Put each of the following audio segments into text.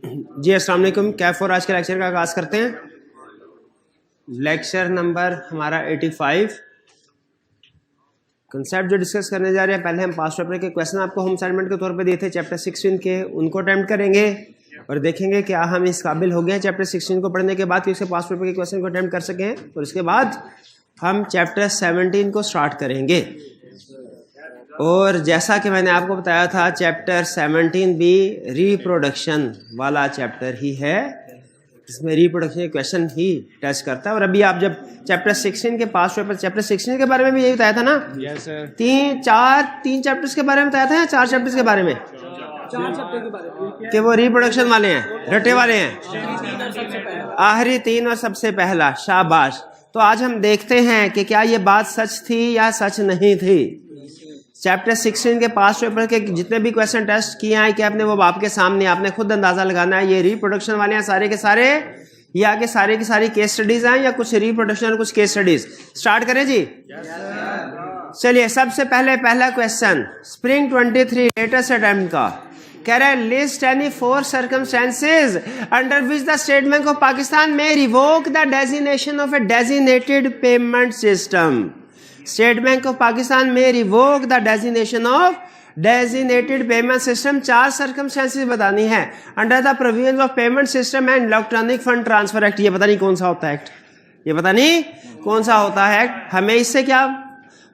जी अस्सलाम वालेकुम। कैफ और आज के लेक्चर का आगाज़ करते हैं। लेक्चर नंबर हमारा 85। कंसेप्ट जो डिस्कस करने जा रहे हैं, पहले हम पास्ट पेपर के क्वेश्चन आपको होम असाइनमेंट के तौर पे दिए थे चैप्टर 16 के, उनको अटेम्प्ट करेंगे और देखेंगे क्या हम इस काबिल हो गए हैं चैप्टर 16 को पढ़ने के बाद कि उसके पास्ट पेपर के क्वेश्चन को अटेम्प्ट कर सकें। और उसके बाद हम चैप्टर 17 को स्टार्ट करेंगे। और जैसा कि मैंने आपको बताया था, चैप्टर 17 भी रिप्रोडक्शन वाला चैप्टर ही है, इसमें रिप्रोडक्शन के क्वेश्चन ही टच करता है। और अभी आप जब चैप्टर 16 के पास पेपर, चैप्टर 16 के बारे में भी यही बताया था ना? Yes sir. तीन चैप्टर्स के बारे में बताया था या 4 चैप्टर्स के बारे में? 4 चैप्टर के बारे में कि वो रिप्रोडक्शन वाले हैं, रटे वाले हैं, आखिरी 3 और सबसे पहला। शाबाश। तो आज हम देखते हैं कि क्या ये बात सच थी या सच नहीं थी। चैप्टर 16 के पास पेपर के जितने भी क्वेश्चन टेस्ट किए हैं कि आपने वो आपके सामने, आपने खुद अंदाजा लगाना है ये रिप्रोडक्शन वाले हैं सारे के सारे, या कि सारे की सारी केस स्टडीज हैं या कुछ रिप्रोडक्शन और कुछ केस स्टडीज। स्टार्ट करें जी। चलिए, सबसे पहले पहला क्वेश्चन स्प्रिंग 23 लेटेस्ट अटेम्प्ट का कह रहा है, list any 4 circumstances under which the State Bank of Pakistan may revoke the designation of a designated payment system. State Bank of Pakistan may revoke the designation of designated payment system. 4 circumstances बतानी है under the provisions of payment system and electronic fund transfer act. ये पता नहीं कौन सा होता है act, ये पता नहीं कौन सा होता है एक्ट। हमें इससे क्या,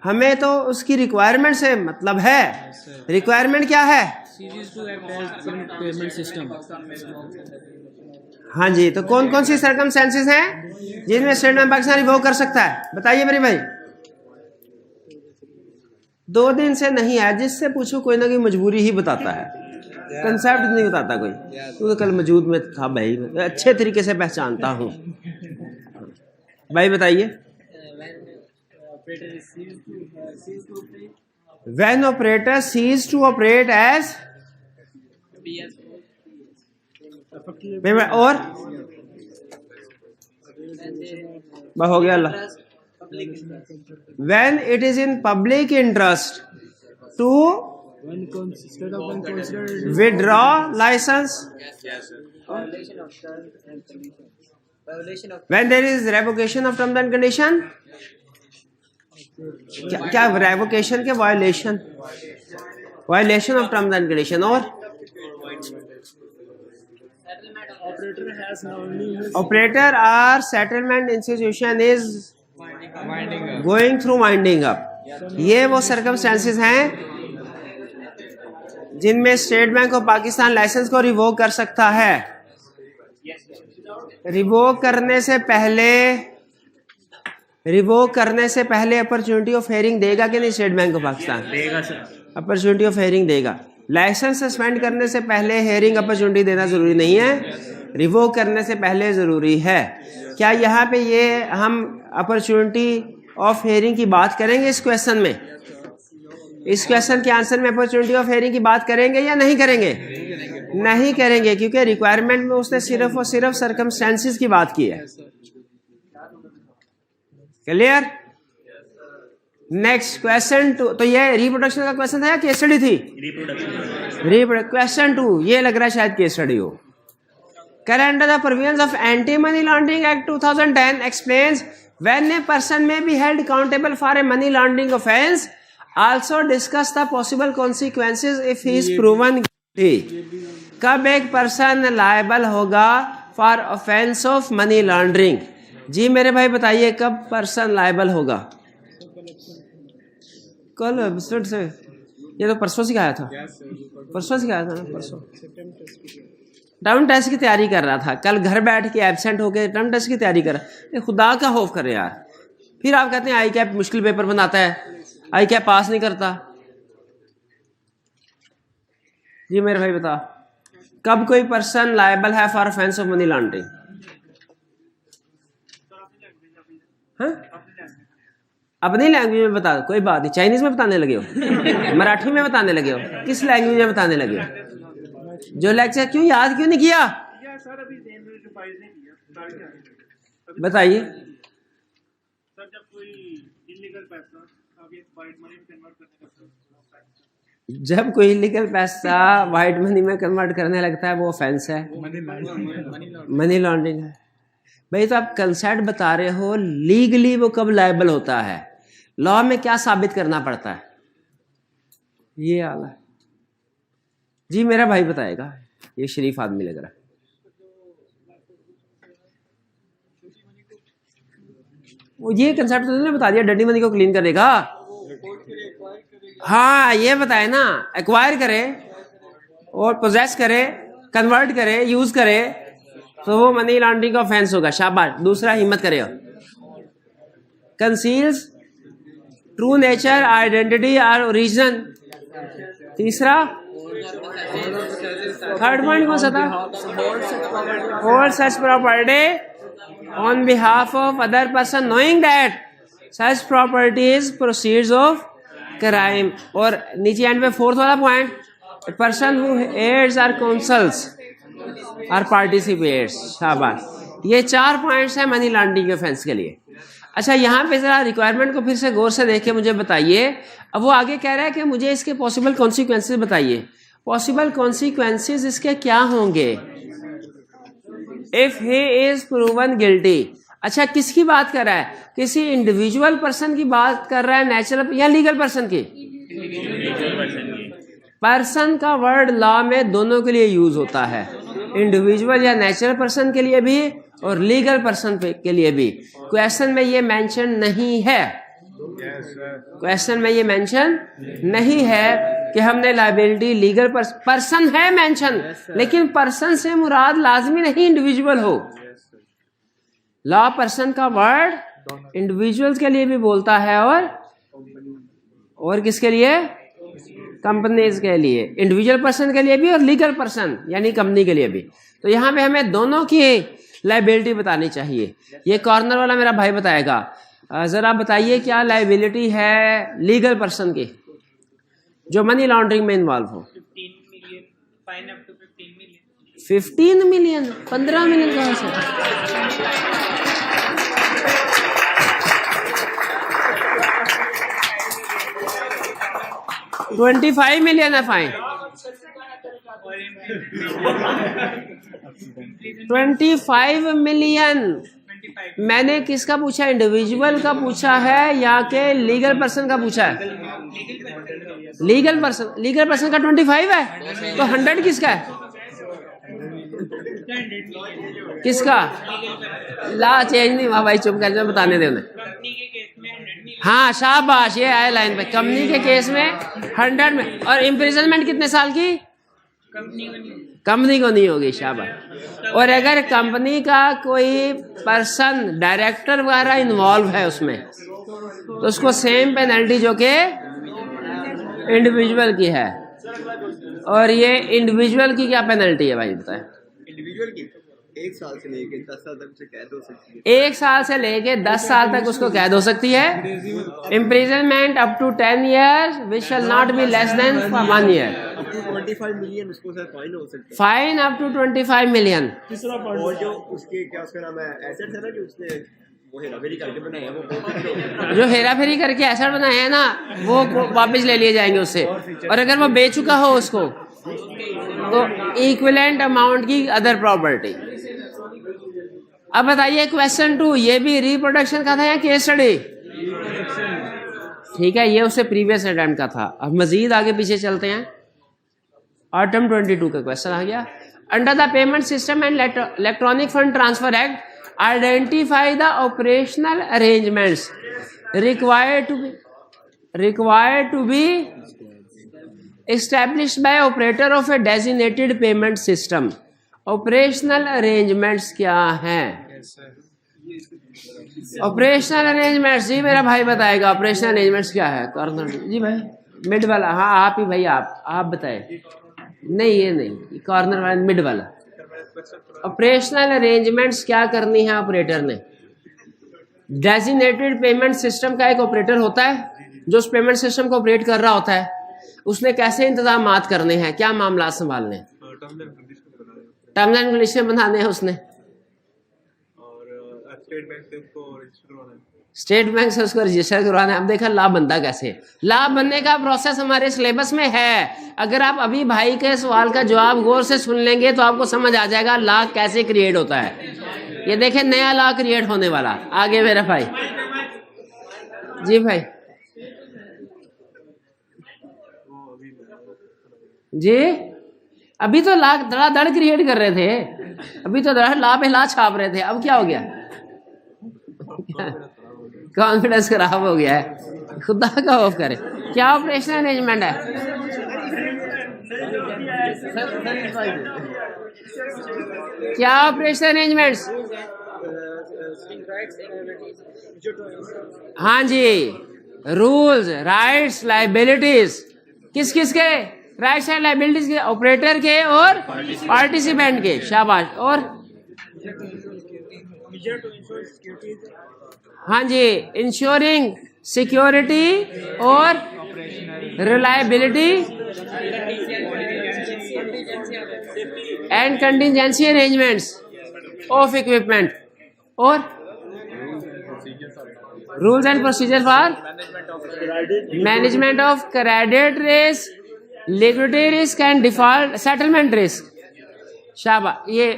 हमें तो उसकी रिक्वायरमेंट से मतलब है। रिक्वायरमेंट क्या है? Payment system. हाँ जी, तो कौन कौन सी सर्कमस्टेंसेस हैं जिनमें स्टेट बैंक पाकिस्तान रिवोक कर सकता है? बताइए मेरे भाई। 2 दिन से नहीं आया, जिससे पूछो कोई ना कोई मजबूरी ही बताता है, कंसेप्ट नहीं बताता कोई। तू तो कल मौजूद में था भाई, अच्छे तरीके से पहचानता हूँ भाई। बताइए। When operator cease to operate as और हो गया अल्लाह। When it is in public interest to withdraw license, when there is revocation of terms and condition, क्या रेवोकेशन के violation of terms and condition. और operator or settlement institution is going through winding up. ये वो circumstances हैं जिनमें State Bank of Pakistan licence को revoke कर सकता है। रिवोक करने से पहले अपॉर्चुनिटी ऑफ हेयरिंग देगा कि नहीं स्टेट बैंक ऑफ पाकिस्तान? देगा सर। अपॉर्चुनिटी ऑफ हेयरिंग देगा। लाइसेंस सस्पेंड करने से पहले हेयरिंग अपॉर्चुनिटी देना जरूरी नहीं है, रिवोक करने से पहले जरूरी है। क्या यहाँ पे ये हम अपॉर्चुनिटी ऑफ हेयरिंग की बात करेंगे इस क्वेश्चन में? इस क्वेश्चन के आंसर में अपॉर्चुनिटी ऑफ हेयरिंग की बात करेंगे या नहीं करेंगे? नहीं करेंगे, क्योंकि रिक्वायरमेंट में उसने सिर्फ और सिर्फ सर्कमस्टेंसेस की बात की है। क्लियर? Next question 2। तो ये रिप्रोडक्शन का क्वेश्चन था या केस स्टडी थी? रिप्रोडक्शन। क्वेश्चन 2 ये लग रहा है शायद केस स्टडी हो। करें under the provisions of anti money laundering act 2010 explains when a person may be held accountable for a money laundering offence, also discuss the possible consequences if he is proven guilty. कब एक person liable होगा for offence of money laundering? जी मेरे भाई बताइए, कब person liable होगा? कल विजिट से, ये तो परसों सिखाया था, परसों सिखाया था ना, परसों टर्म टेस्ट की तैयारी कर रहा था, कल घर बैठ के एब्सेंट होके टर्म टेस्ट की तैयारी कर रहा है। खुदा का खौफ करे यार। फिर आप कहते हैं आई कैप मुश्किल पेपर बनाता है, आई कैप पास नहीं करता। जी मेरे भाई बता, कब कोई पर्सन लायबल है for offence of money laundering? हाँ? अपनी लैंग्वेज में बता, कोई बात नहीं। चाइनीज में बताने लगे हो, मराठी में बताने लगे हो, किस लैंग्वेज में बताने लगे हो? जो लेक्चर क्यों याद क्यों नहीं किया? बताइए। जब कोई इलीगल पैसा वाइट मनी में कन्वर्ट करने लगता है वो ऑफेंस है, मनी लॉन्ड्रिंग है। भाई तो आप कंसेप्ट बता रहे हो, लीगली वो कब लायबल होता है, लॉ में क्या साबित करना पड़ता है, ये हाल है जी। मेरा भाई बताएगा, ये शरीफ आदमी लग रहा है। वो ये कंसेप्ट तो तुमने बता दिया, डर्टी मनी को क्लीन करेगा। हाँ ये बताए ना, एक्वायर करे और पोजेस करे, कन्वर्ट करे, यूज करे, तो वो मनी लॉन्ड्रिंग का ऑफेंस होगा। शाबाश। दूसरा, हिम्मत करे, कंसील्स ट्रू नेचर, आइडेंटिटी और ओरिजिन। तीसरा, थर्ड पॉइंट कौन सा था, hold such property on behalf of other person knowing that such property is proceeds of crime. और नीचे एंड में फोर्थ वाला point, person who aids or counsels or participates. शाबाश। ये 4 पॉइंट्स हैं मनी लॉन्ड्रिंग के ऑफेंस के लिए। अच्छा, यहाँ पे जरा रिक्वायरमेंट को फिर से गौर से देख के मुझे बताइए। अब वो आगे कह रहा है कि मुझे इसके पॉसिबल कॉन्सिक्वेंसेस बताइए। पॉसिबल कॉन्सिक्वेंसेस इसके क्या होंगे if he is proven guilty. अच्छा, किसकी बात कर रहा है, किसी इंडिविजुअल पर्सन की बात कर रहा है, नेचुरल या लीगल पर्सन की? पर्सन का वर्ड लॉ में दोनों के लिए यूज होता है, इंडिविजुअल या नेचुरल पर्सन के लिए भी और लीगल पर्सन के लिए भी। क्वेश्चन में ये मेंशन नहीं है, क्वेश्चन में ये मेंशन नहीं है कि हमने लायबिलिटी लीगल पर्सन है मेंशन, लेकिन पर्सन से मुराद लाजमी नहीं इंडिविजुअल हो। लॉ पर्सन का वर्ड इंडिविजुअल्स के लिए भी बोलता है और किसके लिए, कंपनीज के लिए, इंडिविजुअल पर्सन के लिए भी और लीगल पर्सन यानी कंपनी के लिए भी। तो यहाँ पे हमें दोनों की लायबिलिटी बतानी चाहिए। ये कॉर्नर वाला मेरा भाई बताएगा। जरा बताइए क्या लायबिलिटी है लीगल पर्सन की जो मनी लॉन्ड्रिंग में इन्वॉल्व हो? 15 मिलियन, 15 मिलियन कहाँ से? 25 मिलियन है फाइन। 25 मिलियन। मैंने किसका पूछा, इंडिविजुअल का पूछा है या के लीगल पर्सन का पूछा है? लीगल पर्सन का 25 है, तो 100 किसका है? किसका? ला चेंज नहीं हुआ भाई, चुप कर जाओ, बताने दे उन्हें। हाँ शाबाश, ये आए लाइन पे। कंपनी के केस में 100 में, और इम्प्रिजनमेंट कितने साल की? कंपनी को नहीं होगी। शाबाश। और अगर कंपनी का कोई पर्सन डायरेक्टर वगैरह इन्वॉल्व है उसमें, तो उसको सेम पेनल्टी जो कि इंडिविजुअल की है। और ये इंडिविजुअल की क्या पेनल्टी है भाई बताएं? इंडिविजुअल की 1 साल से लेके 10 साल तक उसे कैद हो सकती है। 1 साल से लेके 10 साल तक उसको कैद हो सकती है। Imprisonment up to 10 years which shall not be less than 1 year। Up to 25 million उसको सर फाइन हो सकता है। Fine up to 25 million. और जो उसके क्या उसका नाम है, एसेट है ना जो उसने वो हेराफेरी करके बनाए हैं, वो जो हेराफेरी करके एसेट बनाए हैं ना, वो वापस ले लिए जाएंगे उससे। और अगर वो बेच चुका हो उसको, तो इक्विवेलेंट अमाउंट की अदर प्रॉपर्टी। अब बताइए क्वेश्चन 2, ये भी रिप्रोडक्शन का था या केस स्टडी? ठीक है, ये उससे प्रीवियस अटेम्प्ट का था। अब मजीद आगे पीछे चलते हैं। ऑटम 22 का क्वेश्चन आ गया। Under the payment system and electronic fund transfer act identify the operational arrangements required to be established by operator of a designated payment system। Operational arrangements क्या हैं? ऑपरेशनल अरेंजमेंट्स जी मेरा भाई बताएगा। ऑपरेशनल अरेंजमेंट्स क्या है? Corner जी भाई, mid वाला। हाँ आप ही भाई, आप बताए। नहीं ये नहीं, कॉर्नर वाला, मिड वाला। ऑपरेशनल अरेंजमेंट्स क्या करनी है ऑपरेटर ने? डेजिग्नेटेड पेमेंट सिस्टम का एक ऑपरेटर होता है जो उस पेमेंट सिस्टम को ऑपरेट कर रहा होता है। उसने कैसे इंतजामात करने हैं, क्या मामला संभालने हैं? टर्म्स एंड कंडीशन बनाने हैं उसने, और स्टेट बैंक से उसको रजिस्टर करवाना है। स्टेट बैंक से उसको रजिस्टर करवाना है। अब देखा ला बनता कैसे है। ला बनने का प्रोसेस हमारे सिलेबस में है। अगर आप अभी भाई के सवाल का जवाब गौर से सुन लेंगे तो आपको समझ आ जाएगा ला कैसे क्रिएट होता है। ये देखें नया ला क्रिएट होने वाला। आगे मेरा भाई जी भाई जी अभी तो ला धड़ाधड़ क्रिएट कर रहे थे, अभी तो ला पे ला छाप रहे थे, अब क्या हो गया? कॉन्फिडेंस खराब हो गया है, खुदा का ऑफ करे। क्या ऑपरेशन अरेंजमेंट है? क्या ऑपरेशन अरेंजमेंट्स? हाँ जी, रूल्स, राइट्स, लाइबिलिटीज किस किस के? राइट्स एंड लाइबिलिटीज के, ऑपरेटर के और पार्टिसिपेंट के। शाबाश। और हाँ जी, इंश्योरिंग सिक्योरिटी और reliability and contingency arrangements of equipment और rules and procedure for management of credit risk, liquidity risk and default settlement risk. शाबाश। ये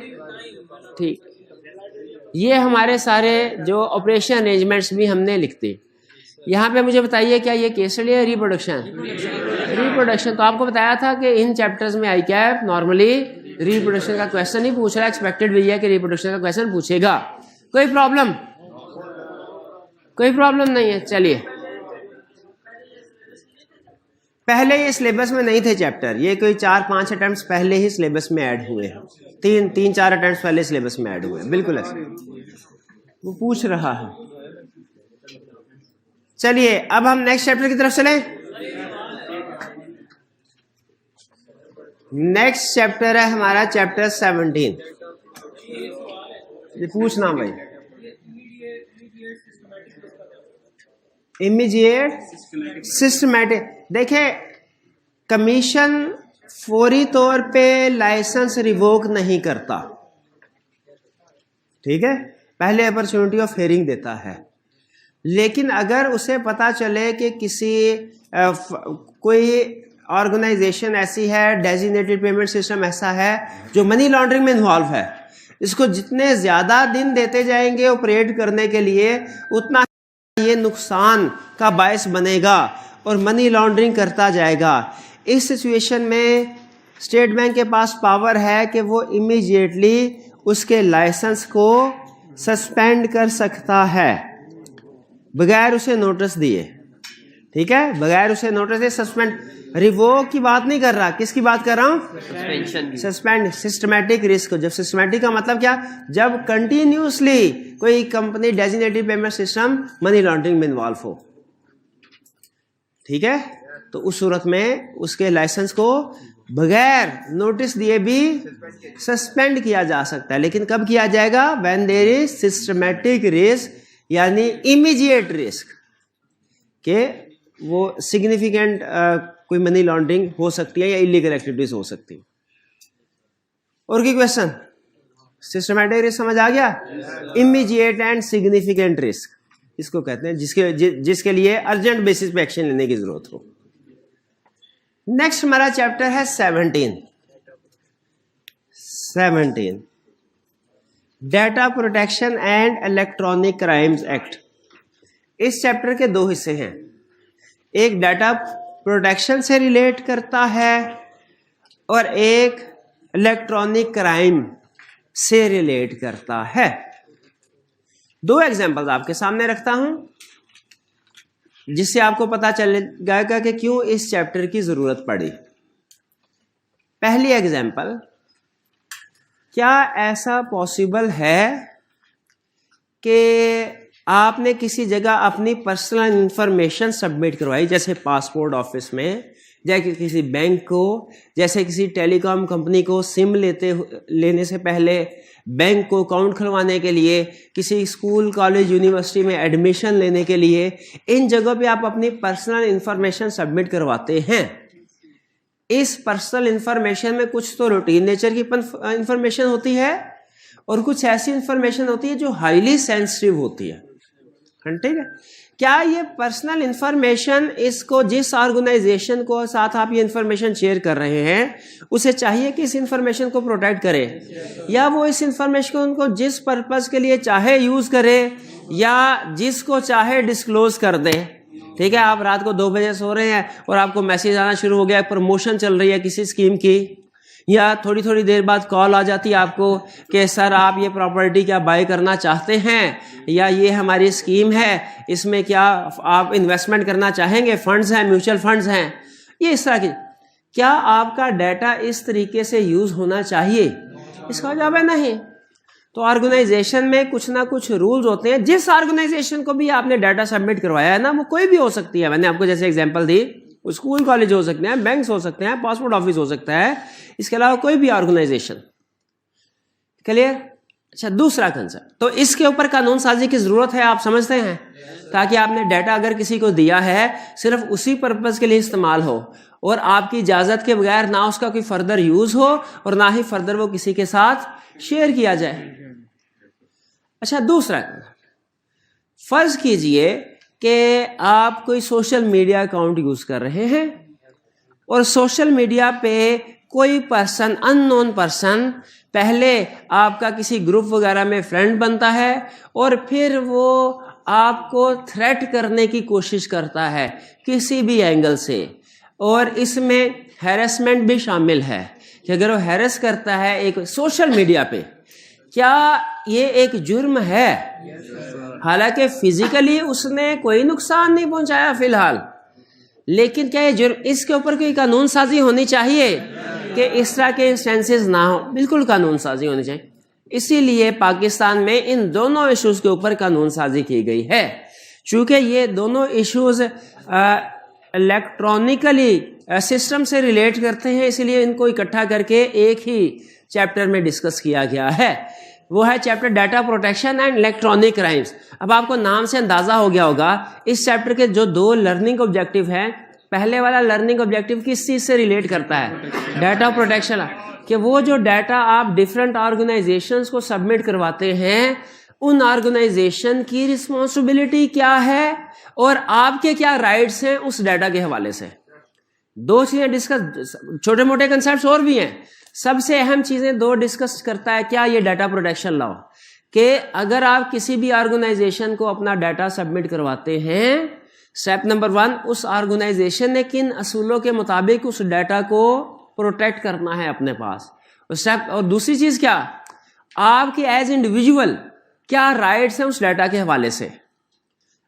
ठीक, ये हमारे सारे जो ऑपरेशन अरेंजमेंट्स भी हमने लिखते। यहाँ पे मुझे बताइए क्या ये केस स्टडी है रिप्रोडक्शन? रिप्रोडक्शन तो आपको बताया था कि इन चैप्टर्स में आई कैप नॉर्मली रिप्रोडक्शन का क्वेश्चन ही पूछ रहा है, एक्सपेक्टेड भी है कि रिप्रोडक्शन का क्वेश्चन पूछेगा। कोई प्रॉब्लम? कोई प्रॉब्लम नहीं है। चलिए, पहले ये सिलेबस में नहीं थे चैप्टर, ये कोई 4-5 अटेम्प्ट्स पहले ही सिलेबस में ऐड हुए हैं। 3-4 अटेम्प्ट्स पहले सिलेबस में ऐड हुए हैं, बिल्कुल ऐसे वो पूछ रहा है। चलिए अब हम नेक्स्ट चैप्टर की तरफ चलें। नेक्स्ट चैप्टर है हमारा चैप्टर 17। ये पूछना भाई, इमीडिएट सिस्टमैटिक। देखे, कमीशन फौरी तौर पे लाइसेंस रिवोक नहीं करता, ठीक है, पहले अपॉर्चुनिटी ऑफ हियरिंग देता है। लेकिन अगर उसे पता चले कि किसी कोई ऑर्गेनाइजेशन ऐसी है, डेजिग्नेटेड पेमेंट सिस्टम ऐसा है जो मनी लॉन्ड्रिंग में इन्वॉल्व है, इसको जितने ज्यादा दिन देते जाएंगे ऑपरेट करने के लिए उतना ये नुकसान का बायस बनेगा और मनी लॉन्ड्रिंग करता जाएगा। इस सिचुएशन में स्टेट बैंक के पास पावर है कि वो इमीडिएटली उसके लाइसेंस को सस्पेंड कर सकता है बगैर उसे नोटिस दिए। ठीक है, बगैर उसे नोटिस दिए सस्पेंड। रिवोक की बात नहीं कर रहा, किसकी बात कर रहा हूं? सस्पेंशन। Suspend systematic risk. जब सिस्टमैटिक का मतलब क्या? जब कंटिन्यूसली कोई company designated payment system money laundering में इन्वॉल्व हो, ठीक है, तो उस सूरत में उसके लाइसेंस को बगैर नोटिस दिए भी सस्पेंड किया जा सकता है। लेकिन कब किया जाएगा? When there is systematic risk, यानी इमीडिएट रिस्क के वो सिग्निफिकेंट कोई मनी लॉन्ड्रिंग हो सकती है या इलीगल एक्टिविटीज हो सकती है। और की क्वेश्चन? सिस्टमैटिक रिस्क समझ आ गया? इमीडिएट एंड सिग्निफिकेंट रिस्क इसको कहते हैं, जिसके लिए अर्जेंट बेसिस पे एक्शन लेने की जरूरत हो। नेक्स्ट हमारा चैप्टर है 17 data protection and electronic crimes act. इस चैप्टर के दो हिस्से हैं, एक डाटा प्रोटेक्शन से रिलेट करता है और एक इलेक्ट्रॉनिक क्राइम से रिलेट करता है। दो एग्जांपल्स आपके सामने रखता हूं जिससे आपको पता चलेगा कि क्यों इस चैप्टर की जरूरत पड़ी। पहली एग्जांपल, क्या ऐसा पॉसिबल है कि आपने किसी जगह अपनी पर्सनल इंफॉर्मेशन सबमिट करवाई, जैसे पासपोर्ट ऑफिस में, जैसे किसी बैंक को, जैसे किसी टेलीकॉम कंपनी को सिम लेने से पहले, बैंक को अकाउंट खुलवाने के लिए, किसी स्कूल कॉलेज यूनिवर्सिटी में एडमिशन लेने के लिए, इन जगहों पे आप अपनी पर्सनल इंफॉर्मेशन सबमिट करवाते हैं। इस पर्सनल इंफॉर्मेशन में कुछ तो रूटीन नेचर की इंफॉर्मेशन होती है और कुछ ऐसी इंफॉर्मेशन होती है जो हाईली सेंसिटिव होती है। ठीक है। क्या ये पर्सनल इंफॉर्मेशन, इसको जिस ऑर्गेनाइजेशन को साथ आप ये इंफॉर्मेशन शेयर कर रहे हैं उसे चाहिए कि इस इंफॉर्मेशन को प्रोटेक्ट करे, या वो इस इंफॉर्मेशन को जिस पर्पस के लिए चाहे यूज करे या जिसको चाहे डिस्क्लोज कर दे। ठीक है, आप रात को 2 बजे सो रहे हैं और आपको मैसेज आना शुरू हो गया, प्रमोशन चल रही है किसी स्कीम की, या थोड़ी थोड़ी देर बाद कॉल आ जाती है आपको कि सर आप ये प्रॉपर्टी क्या बाय करना चाहते हैं, या ये हमारी स्कीम है, इसमें क्या आप इन्वेस्टमेंट करना चाहेंगे, फंड्स हैं, म्यूचुअल फंड्स हैं, ये इस तरह की। क्या आपका डाटा इस तरीके से यूज होना चाहिए? इसका जवाब है नहीं। तो ऑर्गेनाइजेशन में कुछ ना कुछ रूल्स होते हैं। जिस ऑर्गेनाइजेशन को भी आपने डाटा सबमिट करवाया है ना, वो कोई भी हो सकती है, मैंने आपको जैसे एग्जांपल दी, स्कूल कॉलेज हो सकते हैं, बैंक्स हो सकते हैं, पासपोर्ट ऑफिस हो सकता है, इसके अलावा कोई भी ऑर्गेनाइजेशन। क्लियर? अच्छा, दूसरा कंसेप्ट, तो इसके ऊपर कानून साजी की जरूरत है, आप समझते हैं, ताकि आपने डाटा अगर किसी को दिया है सिर्फ उसी पर्पज के लिए इस्तेमाल हो और आपकी इजाजत के बगैर ना उसका कोई फर्दर यूज हो और ना ही फर्दर वो किसी के साथ शेयर किया जाए। अच्छा, दूसरा, फर्ज कीजिए कि आप कोई सोशल मीडिया अकाउंट यूज कर रहे हैं और सोशल मीडिया पे कोई पर्सन, अननोन पर्सन, पहले आपका किसी ग्रुप वगैरह में फ्रेंड बनता है और फिर वो आपको थ्रेट करने की कोशिश करता है किसी भी एंगल से, और इसमें हैरेसमेंट भी शामिल है कि अगर वो हैरेस करता है एक सोशल मीडिया पे, क्या ये एक जुर्म है? हालांकि फिजिकली उसने कोई नुकसान नहीं पहुंचाया फिलहाल, लेकिन क्या ये जुर्म, इसके ऊपर कोई कानून साजी होनी चाहिए कि इस तरह के इंस्टेंसेस ना हो? बिल्कुल कानून साजी होनी चाहिए। इसीलिए पाकिस्तान में इन दोनों इश्यूज के ऊपर कानून साजी की गई है। चूंकि ये दोनों इश्यूज इलेक्ट्रॉनिकली सिस्टम से रिलेट करते हैं, इसलिए इनको इकट्ठा करके एक ही चैप्टर में डिस्कस किया गया है। वो है chapter data protection and electronic crimes. अब आपको नाम से अंदाजा हो गया होगा इस चैप्टर के जो 2 लर्निंग ऑब्जेक्टिव हैं, पहले वाला लर्निंग ऑब्जेक्टिव किस चीज से रिलेट करता है? डाटा प्रोटेक्शन, कि वो जो डाटा आप डिफरेंट ऑर्गेनाइजेशंस को सबमिट करवाते हैं, उन ऑर्गेनाइजेशन की रिस्पॉन्सिबिलिटी क्या है और आपके क्या राइट्स हैं उस डाटा के हवाले से। 2 चीजें डिस्कस, छोटे मोटे कंसेप्ट्स और भी हैं, सबसे अहम चीजें 2 डिस्कस करता है क्या ये डाटा प्रोटेक्शन लॉ, कि अगर आप किसी भी ऑर्गेनाइजेशन को अपना डाटा सबमिट करवाते हैं, स्टेप नंबर 1, उस ऑर्गेनाइजेशन ने किन असूलों के मुताबिक उस डाटा को प्रोटेक्ट करना है अपने पास। और दूसरी चीज क्या, आपके एज इंडिविजुअल क्या राइट्स हैं उस डाटा के हवाले से।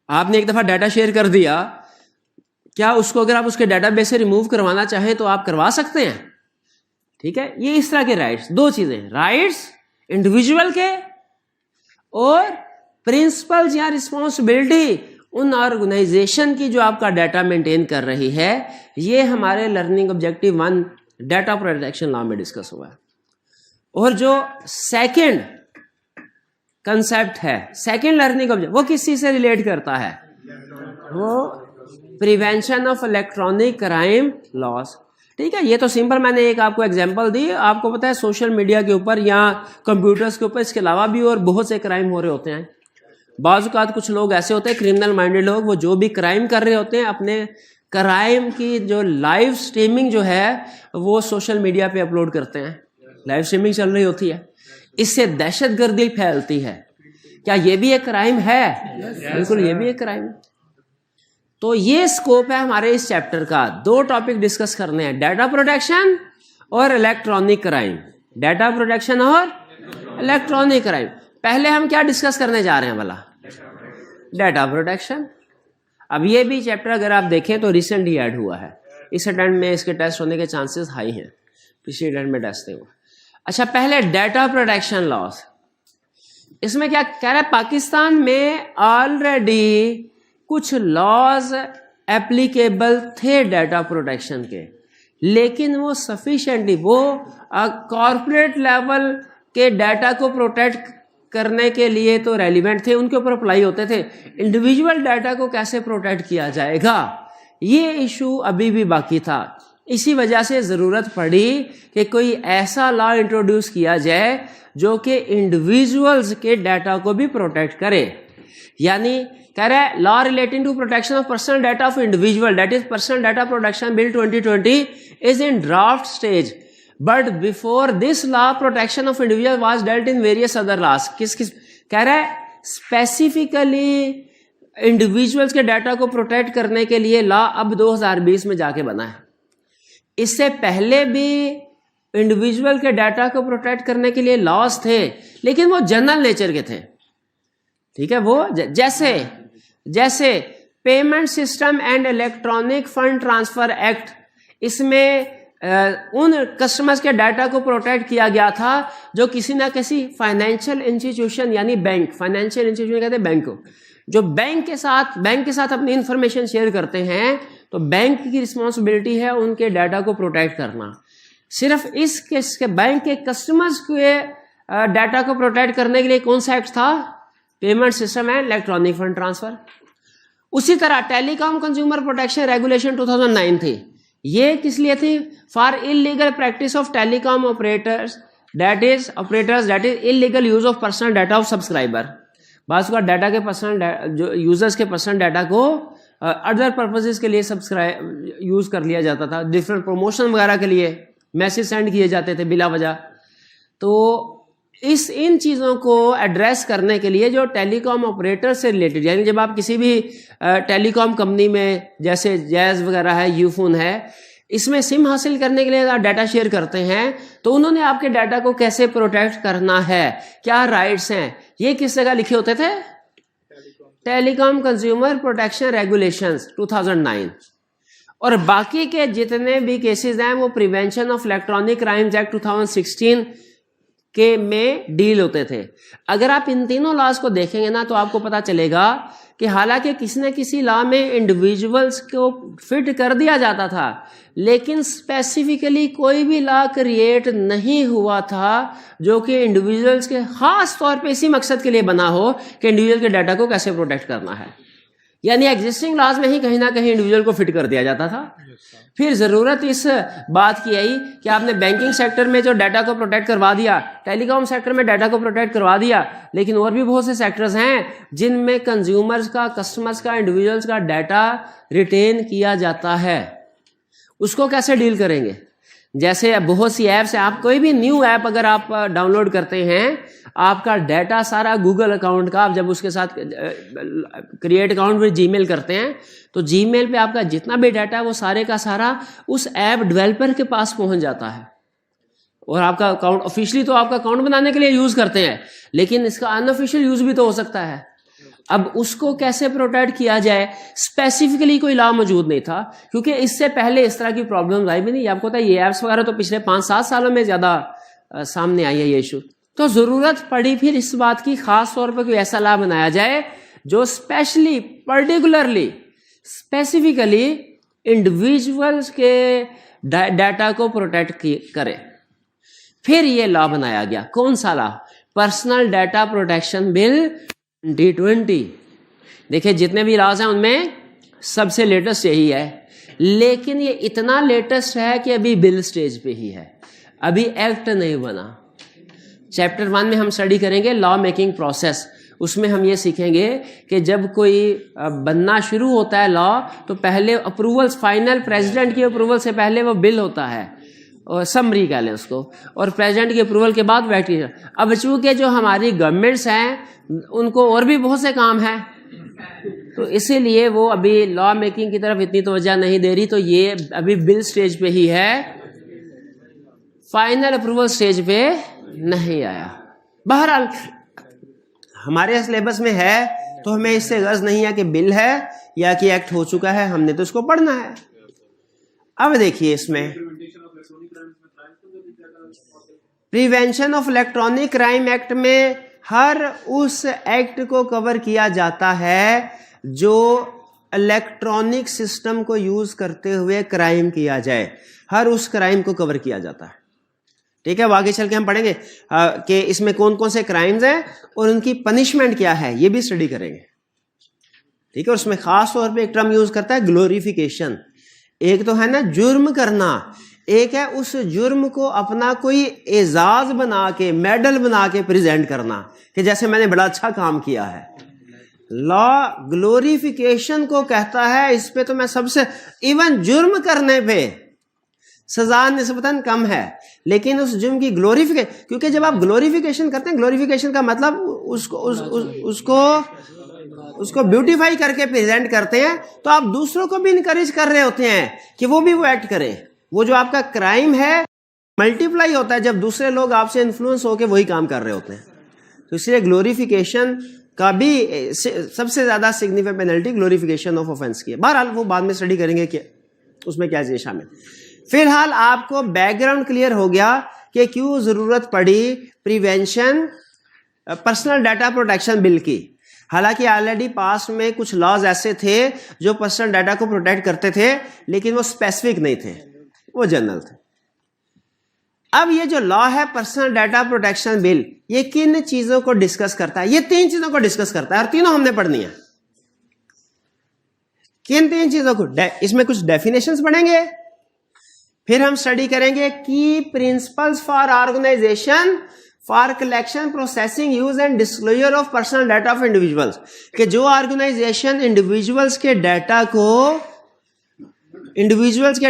आपने एक दफा डाटा शेयर कर दिया, क्या उसको अगर आप उसके डाटाबेस से रिमूव करवाना चाहें तो आप करवा सकते हैं? ठीक है, ये इस तरह के राइट्स, 2 चीजें, राइट्स इंडिविजुअल के और प्रिंसिपल्स या रिस्पॉन्सिबिलिटी उन ऑर्गेनाइजेशन की जो आपका डाटा मेंटेन कर रही है। ये हमारे learning objective 1 data protection law में डिस्कस हुआ है। और जो सेकंड कंसेप्ट है, सेकंड लर्निंग ऑब्जेक्टिव, वो किस चीज से रिलेट करता है? वो prevention of electronic crime loss. ठीक है, ये तो सिंपल, मैंने एक आपको एग्जांपल दी। आपको पता है सोशल मीडिया के ऊपर या कंप्यूटर्स के ऊपर इसके अलावा भी और बहुत से क्राइम हो रहे होते हैं। बाज़ औक़ात कुछ लोग ऐसे होते हैं, क्रिमिनल माइंडेड लोग, वो जो भी क्राइम कर रहे होते हैं, अपने क्राइम की जो लाइव स्ट्रीमिंग जो है वो सोशल मीडिया पे अपलोड करते हैं। लाइव स्ट्रीमिंग चल रही होती है, इससे दहशतगर्दी फैलती है। क्या ये भी एक क्राइम है? बिल्कुल, ये भी एक क्राइम। तो ये स्कोप है हमारे इस चैप्टर का। 2 टॉपिक डिस्कस करने हैं, डाटा प्रोटेक्शन और इलेक्ट्रॉनिक क्राइम। डाटा प्रोटेक्शन और इलेक्ट्रॉनिक क्राइम। पहले हम क्या डिस्कस करने जा रहे हैं भला? Data protection. अब ये भी चैप्टर अगर आप देखें तो रिसेंटली ऐड हुआ है, इस अटेम्प्ट में इसके टेस्ट होने के चांसेस हाई हैं, पिछले अटेम्प्ट में टेस्ट हुआ। अच्छा, पहले डाटा प्रोटेक्शन लॉस। इसमें क्या कह रहा है, पाकिस्तान में ऑलरेडी कुछ लॉज एप्लीकेबल थे डाटा प्रोटेक्शन के, लेकिन वो सफिशिएंटली, वो कॉर्पोरेट लेवल के डाटा को प्रोटेक्ट करने के लिए तो रेलिवेंट थे, उनके ऊपर अप्लाई होते थे। इंडिविजुअल डाटा को कैसे प्रोटेक्ट किया जाएगा, ये इशू अभी भी बाकी था। इसी वजह से ज़रूरत पड़ी कि कोई ऐसा लॉ इंट्रोड्यूस किया जाए जो कि इंडिविजुअल्स के डाटा को भी प्रोटेक्ट करे। यानी कह रहा है law relating to protection of personal data of individual, that is personal data protection bill 2020 is in draft stage, but before this law protection of individual was dealt in various other laws. किस कह रहा है specifically individuals के data को protect करने के लिए law अब 2020 में जाके बना है। इससे पहले भी इंडिविजुअल के डाटा को प्रोटेक्ट करने के लिए लॉज थे, लेकिन वो जनरल नेचर के थे। ठीक है, वो जैसे payment system and electronic fund transfer act, इसमें उन कस्टमर्स के डाटा को प्रोटेक्ट किया गया था जो किसी ना किसी फाइनेंशियल इंस्टीट्यूशन यानी बैंक, फाइनेंशियल इंस्टीट्यूशन कहते हैं बैंक को, जो बैंक के साथ अपनी इंफॉर्मेशन शेयर करते हैं, तो बैंक की रिस्पॉन्सिबिलिटी है उनके डाटा को प्रोटेक्ट करना। सिर्फ इसके बैंक के कस्टमर्स के डाटा को प्रोटेक्ट करने के लिए कौन सा एक्ट था? Payment system and electronic fund transfer. उसी तरह टेलीकॉम कंज्यूमर प्रोटेक्शन रेगुलेशन 2009 थी, ये किस लिए थी? For illegal practice of telecom operators that is illegal use of personal data of subscriber. बात का डाटा के पर्सनल जो यूजर्स के पर्सनल डाटा को अदर पर्पसेस के लिए सब्सक्राइब यूज कर लिया जाता था, डिफरेंट प्रमोशन वगैरह के लिए मैसेज सेंड किए जाते थे बिला वजह। तो इन चीज़ों को एड्रेस करने के लिए जो टेलीकॉम ऑपरेटर से रिलेटेड, यानी जब आप किसी भी टेलीकॉम कंपनी में जैसे जैज वगैरह है, यूफोन है, इसमें सिम हासिल करने के लिए आप डाटा शेयर करते हैं, तो उन्होंने आपके डाटा को कैसे प्रोटेक्ट करना है, क्या राइट्स हैं, ये किस जगह लिखे होते थे? Telecom consumer protection regulations 2009। और बाकी के जितने भी केसेस हैं वो prevention of electronic crimes act 2016 के में डील होते थे। अगर आप इन तीनों लॉज को देखेंगे ना, तो आपको पता चलेगा कि हालांकि किसी न किसी लॉ में इंडिविजुअल्स को फिट कर दिया जाता था, लेकिन स्पेसिफिकली कोई भी लॉ क्रिएट नहीं हुआ था जो कि इंडिविजुअल्स के खास तौर पे इसी मकसद के लिए बना हो कि इंडिविजुअल के डाटा को कैसे प्रोटेक्ट करना है। यानी एग्जिस्टिंग लॉज में ही कहीं ना कहीं इंडिविजुअल को फिट कर दिया जाता था। फिर जरूरत इस बात की आई कि आपने बैंकिंग सेक्टर में जो डाटा को प्रोटेक्ट करवा दिया, टेलीकॉम सेक्टर में डाटा को प्रोटेक्ट करवा दिया, लेकिन और भी बहुत से सेक्टर्स हैं जिनमें कंज्यूमर्स का, कस्टमर्स का, इंडिविजुअल्स का डाटा रिटेन किया जाता है। उसको कैसे डील करेंगे? जैसे बहुत सी ऐप्स हैं, आप कोई भी न्यू ऐप अगर आप डाउनलोड करते हैं, आपका डाटा सारा गूगल अकाउंट का, आप जब उसके साथ क्रिएट अकाउंट में जीमेल करते हैं, तो जीमेल पे आपका जितना भी डाटा है वो सारे का सारा उस ऐप डेवलपर के पास पहुंच जाता है। और आपका अकाउंट ऑफिशियली तो आपका अकाउंट बनाने के लिए यूज करते हैं, लेकिन इसका अनऑफिशियल यूज भी तो हो सकता है। अब उसको कैसे प्रोटेक्ट किया जाए, स्पेसिफिकली कोई लॉ मौजूद नहीं था, क्योंकि इससे पहले इस तरह की प्रॉब्लम आई भी नहीं। आपको पता है ये ऐप्स वगैरह तो पिछले 5-7 सालों में ज्यादा सामने आई है ये इशू। तो जरूरत पड़ी फिर इस बात की, खास तौर पर कोई ऐसा लॉ बनाया जाए जो स्पेशली, पर्टिकुलरली, स्पेसिफिकली इंडिविजुअल्स के डाटा को प्रोटेक्ट करे। फिर ये लॉ बनाया गया। कौन सा law? Personal data protection bill 2020। देखिए जितने भी लॉज हैं उनमें सबसे लेटेस्ट यही है, लेकिन ये इतना लेटेस्ट है कि अभी बिल स्टेज पे ही है, अभी एक्ट नहीं बना। चैप्टर 1 में हम स्टडी करेंगे लॉ मेकिंग प्रोसेस। उसमें हम ये सीखेंगे कि जब कोई बनना शुरू होता है लॉ, तो पहले अप्रूवल्स, फाइनल प्रेसिडेंट की अप्रूवल से पहले वो बिल होता है, और समरी कह लें उसको, और प्रेसिडेंट की अप्रूवल के बाद बैठे। अब चूंकि जो हमारी गवर्नमेंट्स हैं उनको और भी बहुत से काम हैं, तो इसीलिए वो अभी लॉ मेकिंग की तरफ इतनी तवज्जो नहीं दे रही। तो ये अभी बिल स्टेज पे ही है, फाइनल अप्रूवल स्टेज पे नहीं आया। बहरहाल हमारे सिलेबस में है, तो हमें इससे गर्ज नहीं है कि बिल है या कि एक्ट हो चुका है, हमने तो इसको पढ़ना है। अब देखिए इसमें prevention of electronic crime act में हर उस एक्ट को कवर किया जाता है जो इलेक्ट्रॉनिक सिस्टम को यूज करते हुए क्राइम किया जाए, हर उस क्राइम को कवर किया जाता है। ठीक है, आगे चल के हम पढ़ेंगे कि इसमें कौन कौन से क्राइम्स हैं और उनकी पनिशमेंट क्या है, ये भी स्टडी करेंगे। ठीक है, और उसमें खास तौर पे एक टर्म यूज करता है ग्लोरिफिकेशन। एक तो है ना जुर्म करना, एक है उस जुर्म को अपना कोई एजाज बना के, मेडल बना के प्रेजेंट करना कि जैसे मैंने बड़ा अच्छा काम किया है। लॉ ग्लोरिफिकेशन को कहता है, इस पे तो मैं सबसे, इवन जुर्म करने पे सजा निस्बतन कम है, लेकिन उस जुर्म की ग्लोरिफिकेशन, क्योंकि जब आप ग्लोरिफिकेशन करते हैं, ग्लोरिफिकेशन का मतलब उसको ब्यूटीफाई करके प्रेजेंट करते हैं, तो आप दूसरों को भी इनकरेज कर रहे होते हैं कि वो भी वो एक्ट करें। वो जो आपका क्राइम है मल्टीप्लाई होता है जब दूसरे लोग आपसे इन्फ्लुएंस होकर वही काम कर रहे होते हैं। तो इसलिए ग्लोरिफिकेशन का भी सबसे ज्यादा significant penalty glorification of offence की है। बहरहाल वो बाद में स्टडी करेंगे कि उसमें क्या चीज शामिल। फिलहाल आपको बैकग्राउंड क्लियर हो गया कि क्यों जरूरत पड़ी prevention personal data protection bill की। हालांकि ऑलरेडी पास्ट में कुछ लॉज ऐसे थे जो पर्सनल डाटा को प्रोटेक्ट करते थे, लेकिन वो स्पेसिफिक नहीं थे, वो जनरल थे। अब ये जो लॉ है पर्सनल डाटा प्रोटेक्शन बिल, ये किन चीजों को डिस्कस करता है? ये 3 चीजों को डिस्कस करता है और तीनों हमने पढ़नी है। किन 3 चीजों को? इसमें कुछ डेफिनेशंस पढ़ेंगे, फिर हम स्टडी करेंगे की principles for organisation for collection processing use and disclosure of personal data of individuals, कि जो ऑर्गेनाइजेशन इंडिविजुअल्स के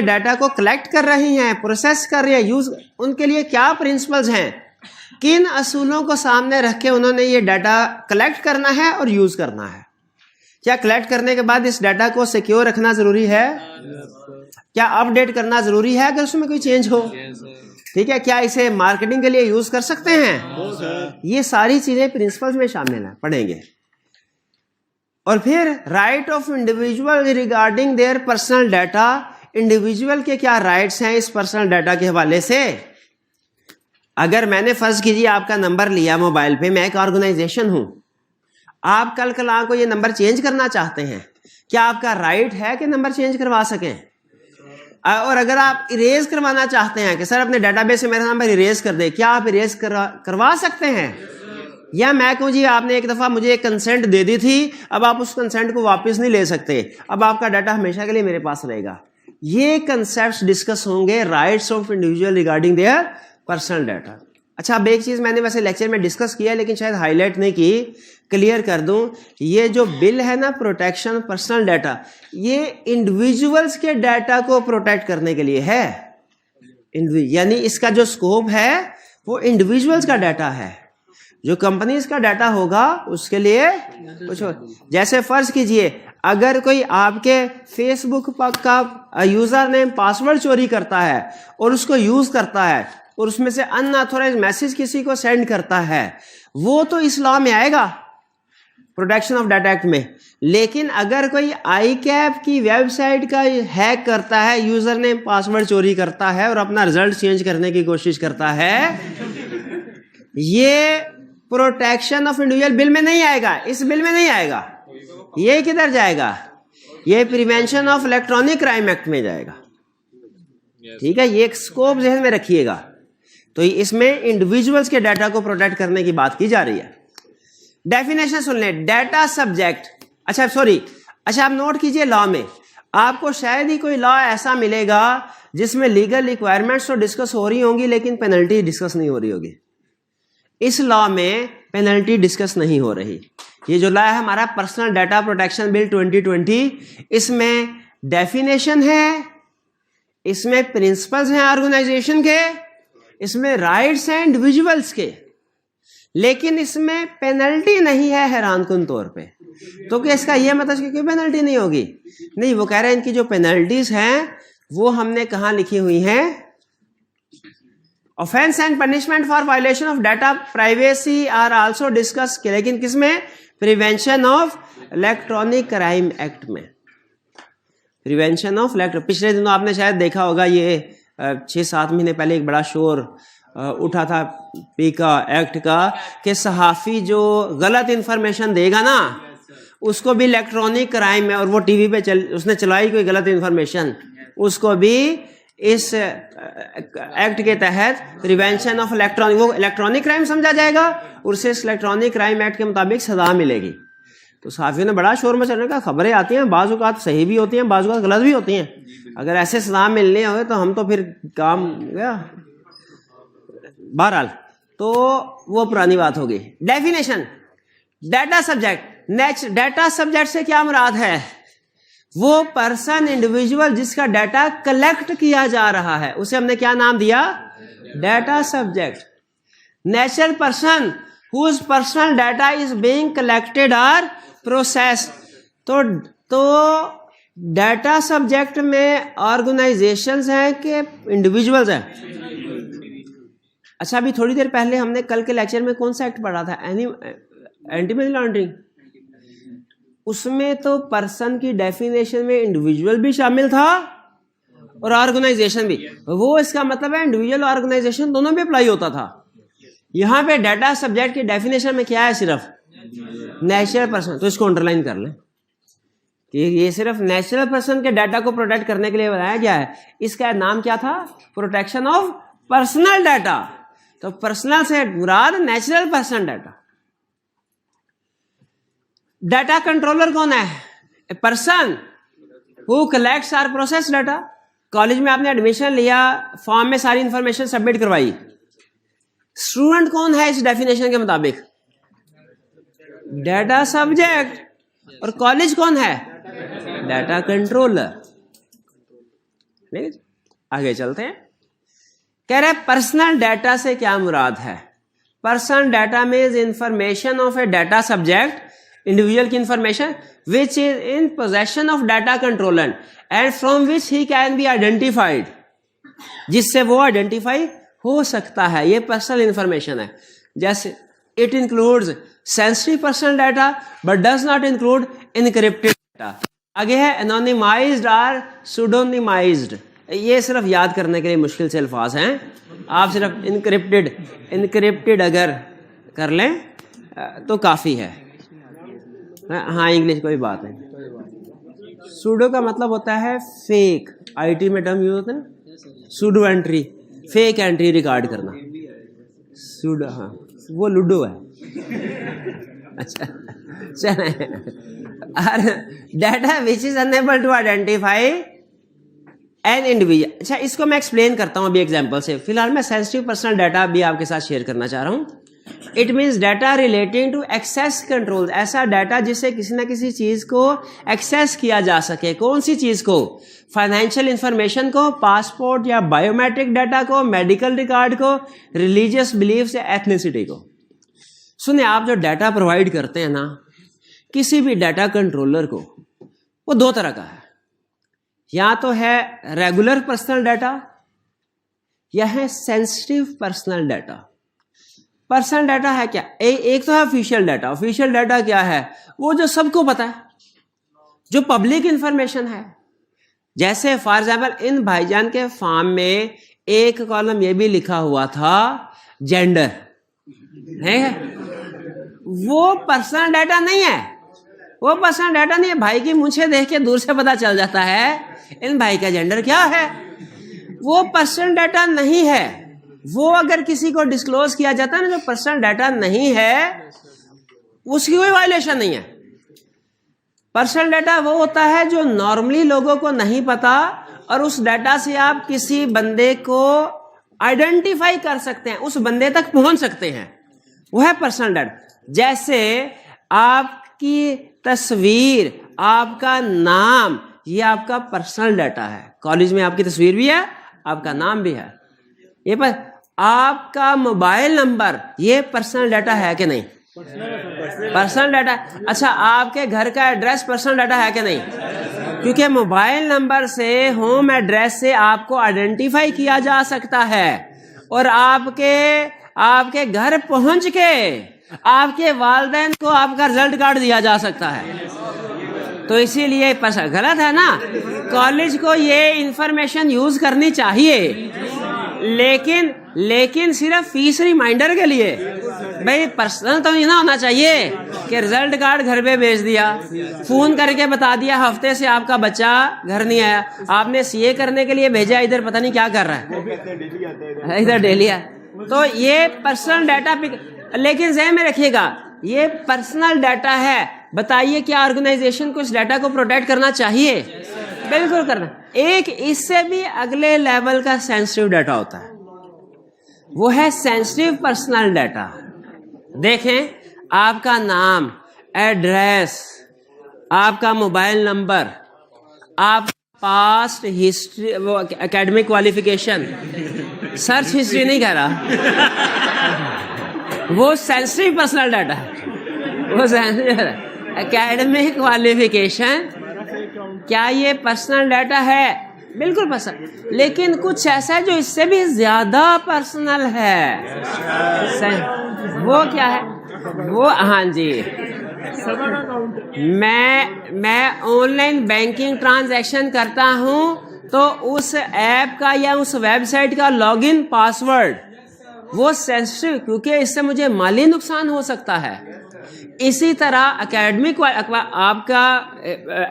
डाटा को कलेक्ट कर रही हैं, प्रोसेस कर रही है, यूज, उनके लिए क्या प्रिंसिपल्स हैं, किन असूलों को सामने रख के उन्होंने ये डाटा कलेक्ट करना है और यूज करना है। क्या कलेक्ट करने के बाद इस डाटा को सिक्योर रखना जरूरी है? क्या अपडेट करना जरूरी है अगर उसमें कोई चेंज हो? ठीक है, क्या इसे मार्केटिंग के लिए यूज कर सकते हैं? ये सारी चीजें प्रिंसिपल्स में शामिल है, पढ़ेंगे। और फिर right of individual regarding their personal data, individual के क्या राइट्स हैं इस पर्सनल डाटा के हवाले से। अगर मैंने फर्ज कीजिए आपका नंबर लिया मोबाइल पे, मैं एक ऑर्गेनाइजेशन हूं, आप कल को ये नंबर चेंज करना चाहते हैं, क्या आपका राइट है कि नंबर चेंज करवा सकें? और अगर आप इरेज करवाना चाहते हैं कि सर अपने डाटाबेस से मेरा नंबर इरेज कर दे, क्या आप इरेज करवा सकते हैं? या मैं कहूं जी आपने एक दफा मुझे एक कंसेंट दे दी थी, अब आप उस कंसेंट को वापस नहीं ले सकते, अब आपका डाटा हमेशा के लिए मेरे पास रहेगा। ये कंसेप्ट्स डिस्कस होंगे rights of individual regarding their personal data. अच्छा, अब एक चीज मैंने वैसे लेक्चर में डिस्कस किया लेकिन शायद हाईलाइट नहीं की, क्लियर कर दूं। ये जो बिल है ना प्रोटेक्शन पर्सनल डाटा, ये इंडिविजुअल्स के डाटा को प्रोटेक्ट करने के लिए है। यानी इसका जो स्कोप है वो इंडिविजुअल्स का डाटा है, जो कंपनीज का डाटा होगा उसके लिए कुछ और। जैसे फर्ज कीजिए अगर कोई आपके फेसबुक का यूजर नेम पासवर्ड चोरी करता है और उसको यूज करता है और उसमें से अनऑथोराइज्ड मैसेज किसी को सेंड करता है, वो तो इस लॉ में आएगा, प्रोटेक्शन ऑफ डाटा एक्ट में। लेकिन अगर कोई ICAP की वेबसाइट का हैक करता है, यूजर नेम पासवर्ड चोरी करता है और अपना रिजल्ट चेंज करने की कोशिश करता है, ये प्रोटेक्शन ऑफ इंडिविजुअल बिल में नहीं आएगा, इस बिल में नहीं आएगा। ये किधर जाएगा? ये prevention of electronic crime act में जाएगा। ठीक है, ये एक स्कोप ज़हन में रखिएगा। तो इसमें इंडिविजुअल्स के डाटा को प्रोटेक्ट करने की बात की जा रही है। डेफिनेशन सुन लें। डाटा सब्जेक्ट, अच्छा आप नोट कीजिए, लॉ में आपको शायद ही कोई लॉ ऐसा मिलेगा जिसमें लीगल रिक्वायरमेंट्स तो डिस्कस हो रही होंगी लेकिन पेनल्टी डिस्कस नहीं हो रही होगी। इस लॉ में पेनल्टी डिस्कस नहीं हो रही। ये जो लॉ है हमारा पर्सनल डाटा प्रोटेक्शन बिल 2020, इसमें डेफिनेशन है, इसमें प्रिंसिपल्स हैं ऑर्गेनाइजेशन के, इसमें राइट्स हैं इंडिविजुअल्स के, लेकिन इसमें पेनल्टी नहीं है हैरानकुन तौर पे। तो क्या इसका यह मतलब कि कोई पेनल्टी नहीं होगी? नहीं, वो कह रहे हैं इनकी जो पेनल्टीज हैं वो हमने कहाँ लिखी हुई हैं? Offence and punishment for violation of data privacy are also discuss, लेकिन किसमें? Prevention of electronic crime act में। प्रिवेंशन ऑफ पिछले दिनों आपने शायद देखा होगा, ये 6-7 महीने पहले एक बड़ा शोर उठा था पीका एक्ट का कि सहाफ़ी जो गलत इंफॉर्मेशन देगा ना उसको भी इलेक्ट्रॉनिक क्राइम है, और वो टीवी पे उसने चलाई कोई गलत इंफॉर्मेशन, उसको भी इस एक्ट के तहत प्रिवेंशन ऑफ इलेक्ट्रॉनिक, वो इलेक्ट्रॉनिक क्राइम समझा जाएगा और उसे इस इलेक्ट्रॉनिक क्राइम एक्ट के मुताबिक सजा मिलेगी। तो सहाफ़ियों ने बड़ा शोर मचाने का, खबरें आती हैं, बाज़ औक़ात सही भी होती हैं, बाज़ औक़ात गलत भी होती हैं। अगर ऐसे सजा मिलने हो तो हम तो फिर काम गया। बहरहाल तो वो पुरानी बात होगी। Definition, data subject, data subject से क्या मुराद है? वो पर्सन, इंडिविजुअल जिसका डाटा कलेक्ट किया जा रहा है, उसे हमने क्या नाम दिया? Data subject. Natural person whose personal data is being collected और प्रोसेस। तो डाटा सब्जेक्ट में ऑर्गेनाइजेशंस हैं कि इंडिविजुअल्स हैं? अच्छा, अभी थोड़ी देर पहले हमने कल के लेक्चर में कौन सा एक्ट पढ़ा था? Anti money laundering. उसमें तो पर्सन की डेफिनेशन में इंडिविजुअल भी शामिल था और ऑर्गेनाइजेशन भी। वो इसका मतलब है इंडिविजुअल ऑर्गेनाइजेशन दोनों भी अप्लाई होता था। यहां पे डाटा सब्जेक्ट की डेफिनेशन में क्या है? सिर्फ नेचुरल पर्सन। तो इसको अंडरलाइन कर लें कि ये सिर्फ नेचुरल पर्सन के डाटा को प्रोटेक्ट करने के लिए बनाया गया है। इसका नाम क्या था? Protection of personal data. तो पर्सनल से मुराद natural person data. Data controller कौन है? ए पर्सन हु कलेक्ट्स और प्रोसेस डाटा। कॉलेज में आपने एडमिशन लिया, फॉर्म में सारी इंफॉर्मेशन सबमिट करवाई। स्टूडेंट कौन है इस डेफिनेशन के मुताबिक? Data subject. और कॉलेज कौन है? Data controller. आगे चलते हैं। कह रहे पर्सनल डाटा से क्या मुराद है? Personal data means information of a data subject, individual की information which is in possession of data controller and from which he can be identified, जिससे वो आइडेंटिफाई हो सकता है। ये पर्सनल इंफॉर्मेशन है। जैसे it includes sensitive personal data but does not include encrypted data. आगे है एनोनिमाइज्ड और सुडोनिमाइज्ड। ये सिर्फ याद करने के लिए मुश्किल से अल्फाज हैं। आप सिर्फ इनक्रिप्टेड अगर कर लें तो काफी है। हाँ, इंग्लिश कोई बात नहीं। सूडो का मतलब होता है फेक। आईटी में टर्म यूज होता है ना, pseudo entry, fake entry record करना। सूडो, हाँ वो लूडो है। अच्छा चले। Data which is unable to identify an individual. अच्छा, इसको मैं एक्सप्लेन करता हूं अभी एग्जांपल से। फिलहाल मैं सेंसिटिव पर्सनल डाटा भी आपके साथ शेयर करना चाह रहा हूं। It means data relating to access control. ऐसा डाटा जिससे किसी ना किसी चीज को एक्सेस किया जा सके। कौन सी चीज को? फाइनेंशियल इंफॉर्मेशन को, पासपोर्ट या बायोमेट्रिक डाटा को, मेडिकल रिकॉर्ड को, रिलीजियस बिलीफ या एथनिसिटी को। सुने, आप जो डाटा प्रोवाइड करते हैं ना किसी भी डाटा कंट्रोलर को, वो दो तरह का है। या तो है रेगुलर पर्सनल डाटा या है sensitive personal data. Personal data है क्या? एक तो है ऑफिशियल डाटा। ऑफिशियल डाटा क्या है? वो जो सबको पता है, जो पब्लिक इंफॉर्मेशन है। जैसे फॉर एग्जाम्पल इन भाईजान के फॉर्म में एक कॉलम ये भी लिखा हुआ था जेंडर है। वो पर्सनल डाटा नहीं है। वो पर्सनल डाटा नहीं है। भाई की मूंछें देख के दूर से पता चल जाता है इन भाई का जेंडर क्या है। वो पर्सनल डाटा नहीं है। वो अगर किसी को डिस्क्लोज किया जाता है ना, जो पर्सनल डाटा नहीं है, उसकी कोई वायलेशन नहीं है। पर्सनल डाटा वो होता है जो नॉर्मली लोगों को नहीं पता, और उस डाटा से आप किसी बंदे को आइडेंटिफाई कर सकते हैं, उस बंदे तक पहुंच सकते हैं। वो है पर्सनल डाटा। जैसे आपकी तस्वीर, आपका नाम, ये आपका पर्सनल डाटा है। कॉलेज में आपकी तस्वीर भी है, आपका नाम भी है। ये पर आपका मोबाइल नंबर, ये पर्सनल डाटा है कि नहीं? Personal data. अच्छा, आपके घर का एड्रेस पर्सनल डाटा है कि नहीं? क्योंकि मोबाइल नंबर से, होम एड्रेस से आपको आइडेंटिफाई किया जा सकता है, और आपके घर पहुंच के आपके वालिदैन को आपका रिजल्ट कार्ड दिया जा सकता है। तो इसीलिए गलत है ना। कॉलेज को ये इंफॉर्मेशन यूज करनी चाहिए, लेकिन सिर्फ फीस रिमाइंडर के लिए। भाई पर्सनल तो नहीं ना होना चाहिए कि रिजल्ट कार्ड घर पे भेज दिया, फोन करके बता दिया हफ्ते से आपका बच्चा घर नहीं आया, आपने सीए करने के लिए भेजा, इधर पता नहीं क्या कर रहा है, इधर डेली है। तो ये पर्सनल डाटा। लेकिन ज़हन में रखिएगा, ये पर्सनल डाटा है। बताइए क्या ऑर्गेनाइजेशन को इस डाटा को प्रोटेक्ट करना चाहिए? बिल्कुल करना। एक इससे भी अगले लेवल का सेंसिटिव डाटा होता है, वो है सेंसिटिव पर्सनल डाटा। देखें, आपका नाम, एड्रेस, आपका मोबाइल नंबर, आप पास्ट हिस्ट्री, वो एकेडमिक क्वालिफिकेशन, सर्च हिस्ट्री नहीं कह रहा, वो सेंसिटिव पर्सनल डाटा है, वो सेंसिटिव एकेडमिक क्वालिफिकेशन, क्या ये पर्सनल डाटा है? बिल्कुल पर्सनल, लेकिन कुछ ऐसा है जो इससे भी ज्यादा पर्सनल है। वो क्या है? वो, हाँ जी, मैं ऑनलाइन बैंकिंग ट्रांजैक्शन करता हूं तो उस ऐप का या उस वेबसाइट का लॉगिन पासवर्ड वो सेंसिटिव, क्योंकि इससे मुझे माली नुकसान हो सकता है। इसी तरह एकेडमिक, आपका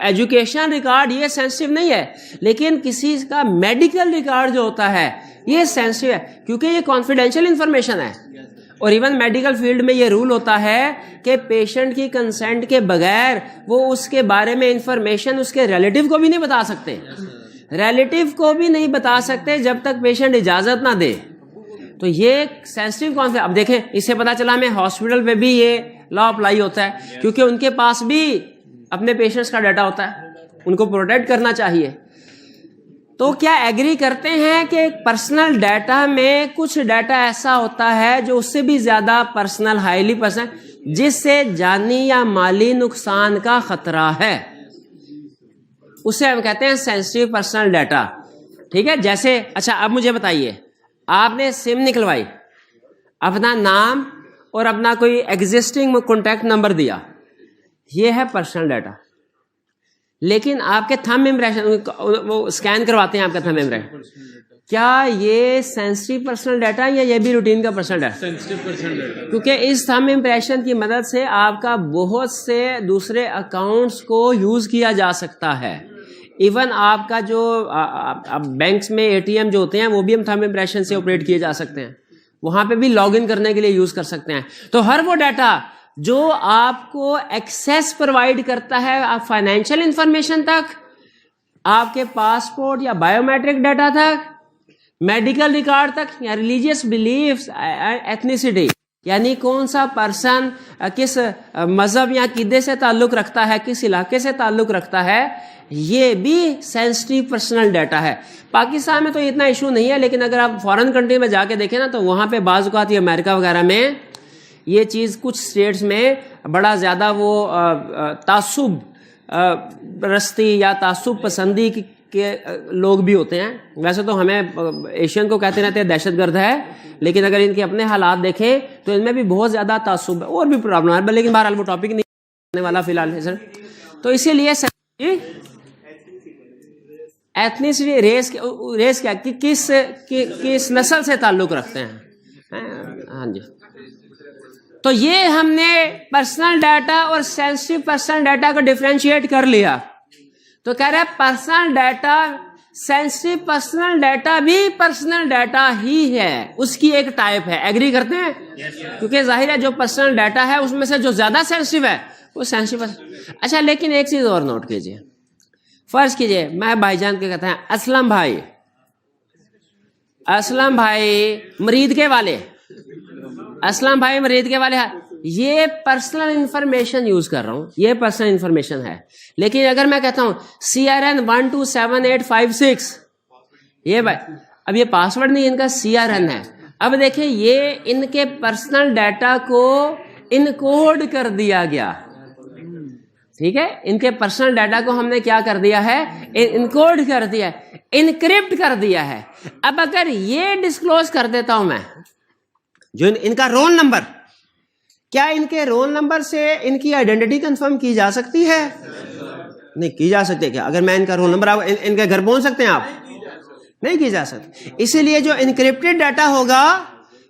एजुकेशन रिकॉर्ड ये सेंसिटिव नहीं है, लेकिन किसी का मेडिकल रिकॉर्ड जो होता है ये सेंसिटिव है, क्योंकि ये कॉन्फिडेंशियल इंफॉर्मेशन है। और इवन मेडिकल फील्ड में ये रूल होता है कि पेशेंट की कंसेंट के बगैर वो उसके बारे में इंफॉर्मेशन उसके रिलेटिव को भी नहीं बता सकते, रिलेटिव को भी नहीं बता सकते जब तक पेशेंट इजाजत ना दे। तो ये सेंसिटिव कौन सा? अब देखें, इससे पता चला हमें हॉस्पिटल में भी ये लॉ अप्लाई होता है, क्योंकि उनके पास भी अपने पेशेंट्स का डाटा होता है, उनको प्रोटेक्ट करना चाहिए। तो क्या एग्री करते हैं कि पर्सनल डाटा में कुछ डाटा ऐसा होता है जो उससे भी ज्यादा पर्सनल, हाईली पर्सनल, जिससे जानी या माली नुकसान का खतरा है, उसे हम कहते हैं सेंसिटिव पर्सनल डाटा। ठीक है, जैसे, अच्छा अब मुझे बताइए, आपने सिम निकलवाई, अपना नाम और अपना कोई एग्जिस्टिंग कॉन्टैक्ट नंबर दिया, ये है पर्सनल डाटा। लेकिन आपके थंब इम्प्रेशन, वो स्कैन करवाते हैं आपका थंब इम्प्रेशन, क्या ये सेंसिटिव पर्सनल डाटा या ये भी रूटीन का personal data? Sensitive personal data, क्योंकि इस थंब इम्प्रेशन की मदद से आपका बहुत से दूसरे अकाउंट्स को यूज किया जा सकता है। इवन आपका जो बैंक्स में एटीएम जो होते हैं वो भी हम थंब इम्प्रेशन से ऑपरेट किए जा सकते हैं, वहां पे भी लॉगिन करने के लिए यूज कर सकते हैं। तो हर वो डाटा जो आपको एक्सेस प्रोवाइड करता है आप फाइनेंशियल इंफॉर्मेशन तक, आपके पासपोर्ट या बायोमेट्रिक डाटा तक, मेडिकल रिकॉर्ड तक, या रिलीजियस बिलीफ्स, एथनिसिटी, यानी कौन सा पर्सन किस मजहब या अकीदे से ताल्लुक रखता है, किस इलाके से ताल्लुक रखता है, ये भी सेंसिटिव पर्सनल डाटा है। पाकिस्तान में तो इतना इशू नहीं है, लेकिन अगर आप फॉरेन कंट्री में जाके देखें ना, तो वहां पे बाज़ औक़ात ये अमेरिका वगैरह में ये चीज़, कुछ स्टेट्स में बड़ा ज़्यादा वो तासुब रस्ती या तासुब पसंदी के लोग भी होते हैं। वैसे तो हमें एशियन को कहते रहते हैं दहशतगर्द है, लेकिन अगर इनके अपने हालात देखें तो इनमें भी बहुत ज़्यादा तासुब है और भी प्रॉब्लम है, लेकिन बहरहाल वो टॉपिक नहीं करने वाला फिलहाल है सर। तो इसीलिए एथनिसिटी, रेस क्या कि किस नस्ल से ताल्लुक रखते हैं। हाँ जी, तो ये हमने पर्सनल डाटा और सेंसिटिव पर्सनल डाटा को डिफरेंशिएट कर लिया। तो कह रहे हैं personal data, sensitive personal data भी पर्सनल डाटा ही है, उसकी एक टाइप है। एग्री करते हैं? क्योंकि जाहिर है जो पर्सनल डाटा है उसमें से जो ज्यादा सेंसिटिव है वो सेंसिटिव। अच्छा, लेकिन एक चीज और नोट कीजिए, फर्ज कीजिए मैं भाईजान के कहते हैं असलम भाई मरीद के वाले, असलम भाई मरीद के वाले, ये पर्सनल इंफॉर्मेशन यूज कर रहा हूं, ये पर्सनल इंफॉर्मेशन है। लेकिन अगर मैं कहता हूं CRN 127856, ये भाई, अब ये पासवर्ड नहीं, इनका CRN है। अब देखिए, ये इनके पर्सनल डाटा को इनकोड कर दिया गया, ठीक है, इनके पर्सनल डाटा को हमने क्या कर दिया है, इनकोड कर दिया है, इनक्रिप्ट कर दिया है। अब अगर ये डिस्क्लोज कर देता हूं मैं, जो इनका रोल नंबर, क्या इनके रोल नंबर से इनकी आइडेंटिटी कंफर्म की जा सकती है? नहीं की जा सकती। क्या अगर मैं इनका रोल नंबर, आप इनके घर पहुंच सकते हैं आप? नहीं की जा सकती। इसीलिए जो इनक्रिप्टेड डाटा होगा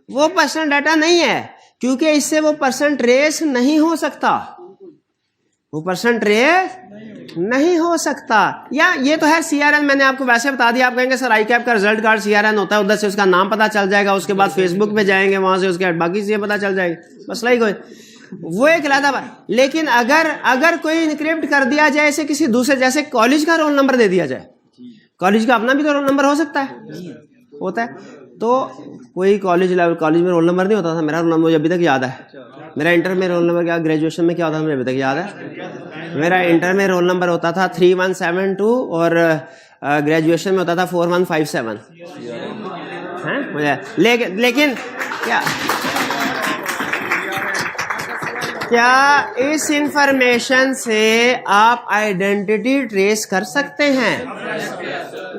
वो पर्सनल डाटा नहीं है, क्योंकि इससे वो पर्सन ट्रेस नहीं हो सकता, वो पर्सन ट्रेस नहीं हो सकता। या ये तो है CRN, मैंने आपको वैसे बता दिया। आप कहेंगे सर ICAP का रिजल्ट कार्ड CRN होता है, उधर से उसका नाम पता चल जाएगा, उसके बाद फेसबुक पे जाएंगे, वहां से उसके बाकी चीजें पता चल जाएगी, मसला ही कोई, वो एक अलग बात। लेकिन अगर कोई इनक्रिप्ट कर दिया जाए इसे किसी दूसरे, जैसे कॉलेज का रोल नंबर दे दिया जाए, कॉलेज का अपना भी तो रोल नंबर हो सकता है, होता है। तो कोई कॉलेज में रोल नंबर नहीं होता था, मेरा रोल नंबर मुझे अभी तक याद है, मेरा इंटर में रोल नंबर क्या, ग्रेजुएशन में क्या होता था मुझे अभी तक याद है? मेरा इंटर में रोल नंबर होता था 3172 और ग्रेजुएशन में होता था 4157 है मुझे। लेकिन क्या इस इंफॉर्मेशन से आप आइडेंटिटी ट्रेस कर सकते हैं?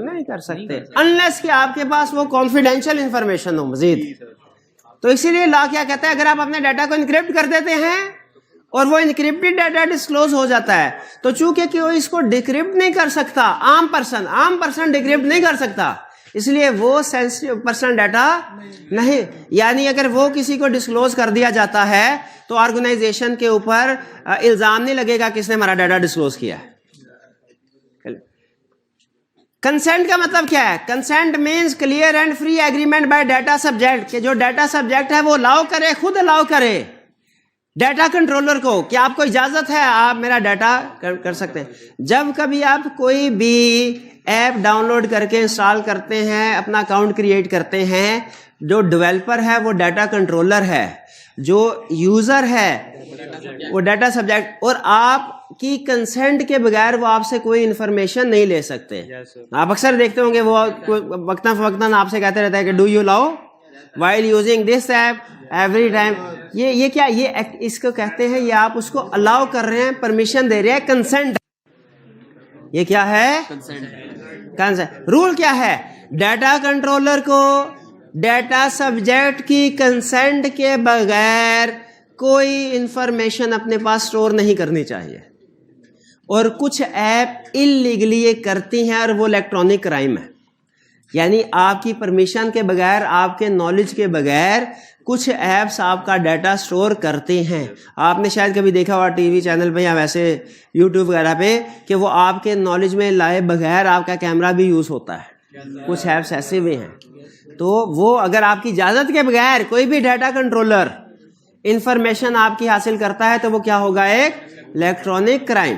नहीं कर सकते, अनलेस कि आपके पास वो कॉन्फिडेंशियल इंफॉर्मेशन हो मजीद। तो इसीलिए लॉ क्या कहता है, अगर आप अपने डाटा को इनक्रिप्ट कर देते हैं और वो इनक्रिप्टेड डाटा डिस्क्लोज हो जाता है, तो चूंकि कोई इसको डिक्रिप्ट नहीं कर सकता, आम पर्सन डिक्रिप्ट नहीं कर सकता, इसलिए वो सेंसिटिव पर्सनल डाटा नहीं, यानी अगर वो किसी को डिस्क्लोज कर दिया जाता है तो ऑर्गेनाइजेशन के ऊपर इल्जाम नहीं लगेगा किसने हमारा डाटा डिस्क्लोज किया है। कंसेंट का मतलब क्या है? Consent means clear and free agreement by data subject, कि जो डाटा सब्जेक्ट है वो अलाउ करे, खुद अलाउ करे डाटा कंट्रोलर को कि आपको इजाजत है, आप मेरा डाटा कर सकते हैं। जब कभी आप कोई भी ऐप डाउनलोड करके इंस्टॉल करते हैं, अपना अकाउंट क्रिएट करते हैं, जो डेवलपर है वो डाटा कंट्रोलर है, जो यूजर है वो डाटा सब्जेक्ट, और आपकी कंसेंट के बगैर वो आपसे कोई इंफॉर्मेशन नहीं ले सकते। आप अक्सर देखते होंगे वो वक्तन फवक्तन आपसे कहते रहता है कि do you allow while using this app every time. ये क्या, ये इसको कहते हैं, ये आप उसको अलाउ कर रहे हैं, परमिशन दे रहे हैं, कंसेंट। ये क्या है? कंसेंट। रूल क्या है? डाटा कंट्रोलर को डाटा सब्जेक्ट की कंसेंट के बगैर कोई इंफॉर्मेशन अपने पास स्टोर नहीं करनी चाहिए। और कुछ ऐप इलीगली ये करती हैं और वो इलेक्ट्रॉनिक क्राइम है, यानी आपकी परमिशन के बगैर, आपके नॉलेज के बगैर कुछ ऐप्स आपका डाटा स्टोर करते हैं। आपने शायद कभी देखा हुआ टीवी चैनल पे या वैसे यूट्यूब वगैरह पे कि वो आपके नॉलेज में लाए बगैर आपका कैमरा भी यूज होता है, कुछ ऐप्स ऐसे भी हैं। तो वो अगर आपकी इजाजत के बगैर कोई भी डाटा कंट्रोलर इंफॉर्मेशन आपकी हासिल करता है तो वो क्या होगा? एक इलेक्ट्रॉनिक क्राइम।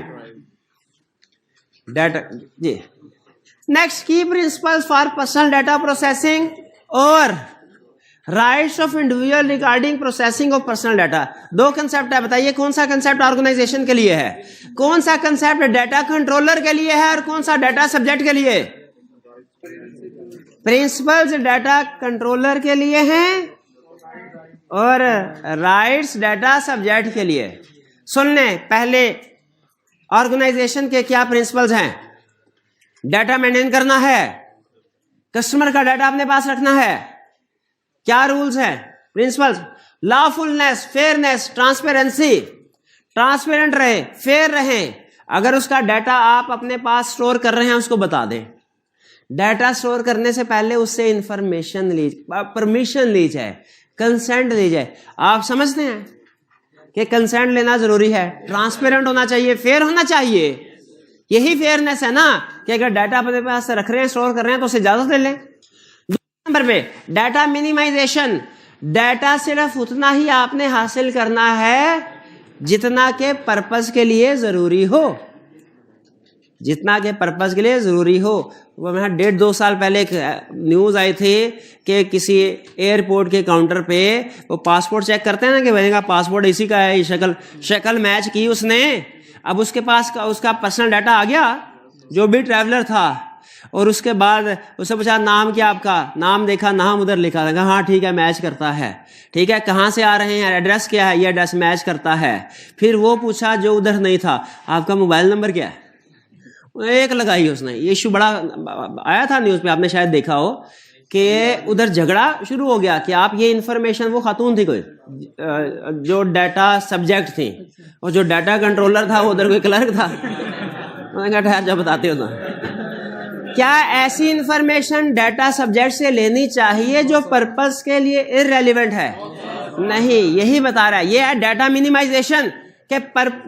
डाटा जी। Next, key principles for personal data processing और rights of individual regarding processing of personal data. दो कंसेप्ट है, बताइए कौन सा कंसेप्ट ऑर्गेनाइजेशन के लिए है, कौन सा कंसेप्ट डाटा कंट्रोलर के लिए है और कौन सा डाटा सब्जेक्ट के लिए? प्रिंसिपल्स डाटा कंट्रोलर के लिए हैं और राइट्स डाटा सब्जेक्ट के लिए। सुन लें, पहले ऑर्गेनाइजेशन के क्या प्रिंसिपल्स हैं? डाटा मेंटेन करना है, कस्टमर का डाटा अपने पास रखना है। क्या रूल्स हैं? प्रिंसिपल्स, लॉफुलनेस, फेयरनेस, ट्रांसपेरेंसी, ट्रांसपेरेंट रहे, फेयर रहे। अगर उसका डाटा आप अपने पास स्टोर कर रहे हैं उसको बता दें। डाटा स्टोर करने से पहले उससे इंफॉर्मेशन ली, परमिशन ली जाए, कंसेंट ली जाए। आप समझते हैं कि कंसेंट लेना जरूरी है, ट्रांसपेरेंट होना चाहिए, फेयर होना चाहिए। यही फेयरनेस है ना कि अगर डाटा अपने पास रख रहे हैं, स्टोर कर रहे हैं तो उससे इजाजत ले लें। दूसरे नंबर पे डाटा मिनिमाइजेशन। डाटा सिर्फ उतना ही आपने हासिल करना है जितना के पर्पस के लिए जरूरी हो, जितना के पर्पस के लिए जरूरी हो। वो मैं 1.5-2 साल पहले एक न्यूज आई थी कि किसी एयरपोर्ट के काउंटर पे वो पासपोर्ट चेक करते हैं ना कि भाई का पासपोर्ट इसी का है, शक्ल मैच की उसने, अब उसके पास उसका पर्सनल डाटा आ गया जो भी ट्रैवलर था, और उसके बाद उससे पूछा नाम क्या आपका, नाम देखा, नाम उधर लिखा था, हाँ ठीक है मैच करता है, ठीक है कहाँ से आ रहे हैं, एड्रेस क्या है, ये एड्रेस मैच करता है। फिर वो पूछा जो उधर नहीं था, आपका मोबाइल नंबर क्या है, एक लगाई उसने। ये इशू बड़ा आया था न्यूज पे, आपने शायद देखा हो कि उधर झगड़ा शुरू हो गया कि आप ये इन्फॉर्मेशन, वो खातून थी कोई जो डाटा सब्जेक्ट थी, और जो डाटा कंट्रोलर था वो उधर कोई क्लर्क था। मैंने कहा ठहर जा बताते हो ना, क्या ऐसी इंफॉर्मेशन डाटा सब्जेक्ट से लेनी चाहिए जो पर्पस के लिए इररेलेवेंट है? नहीं, यही बता रहा है, ये है डाटा मिनिमाइजेशन के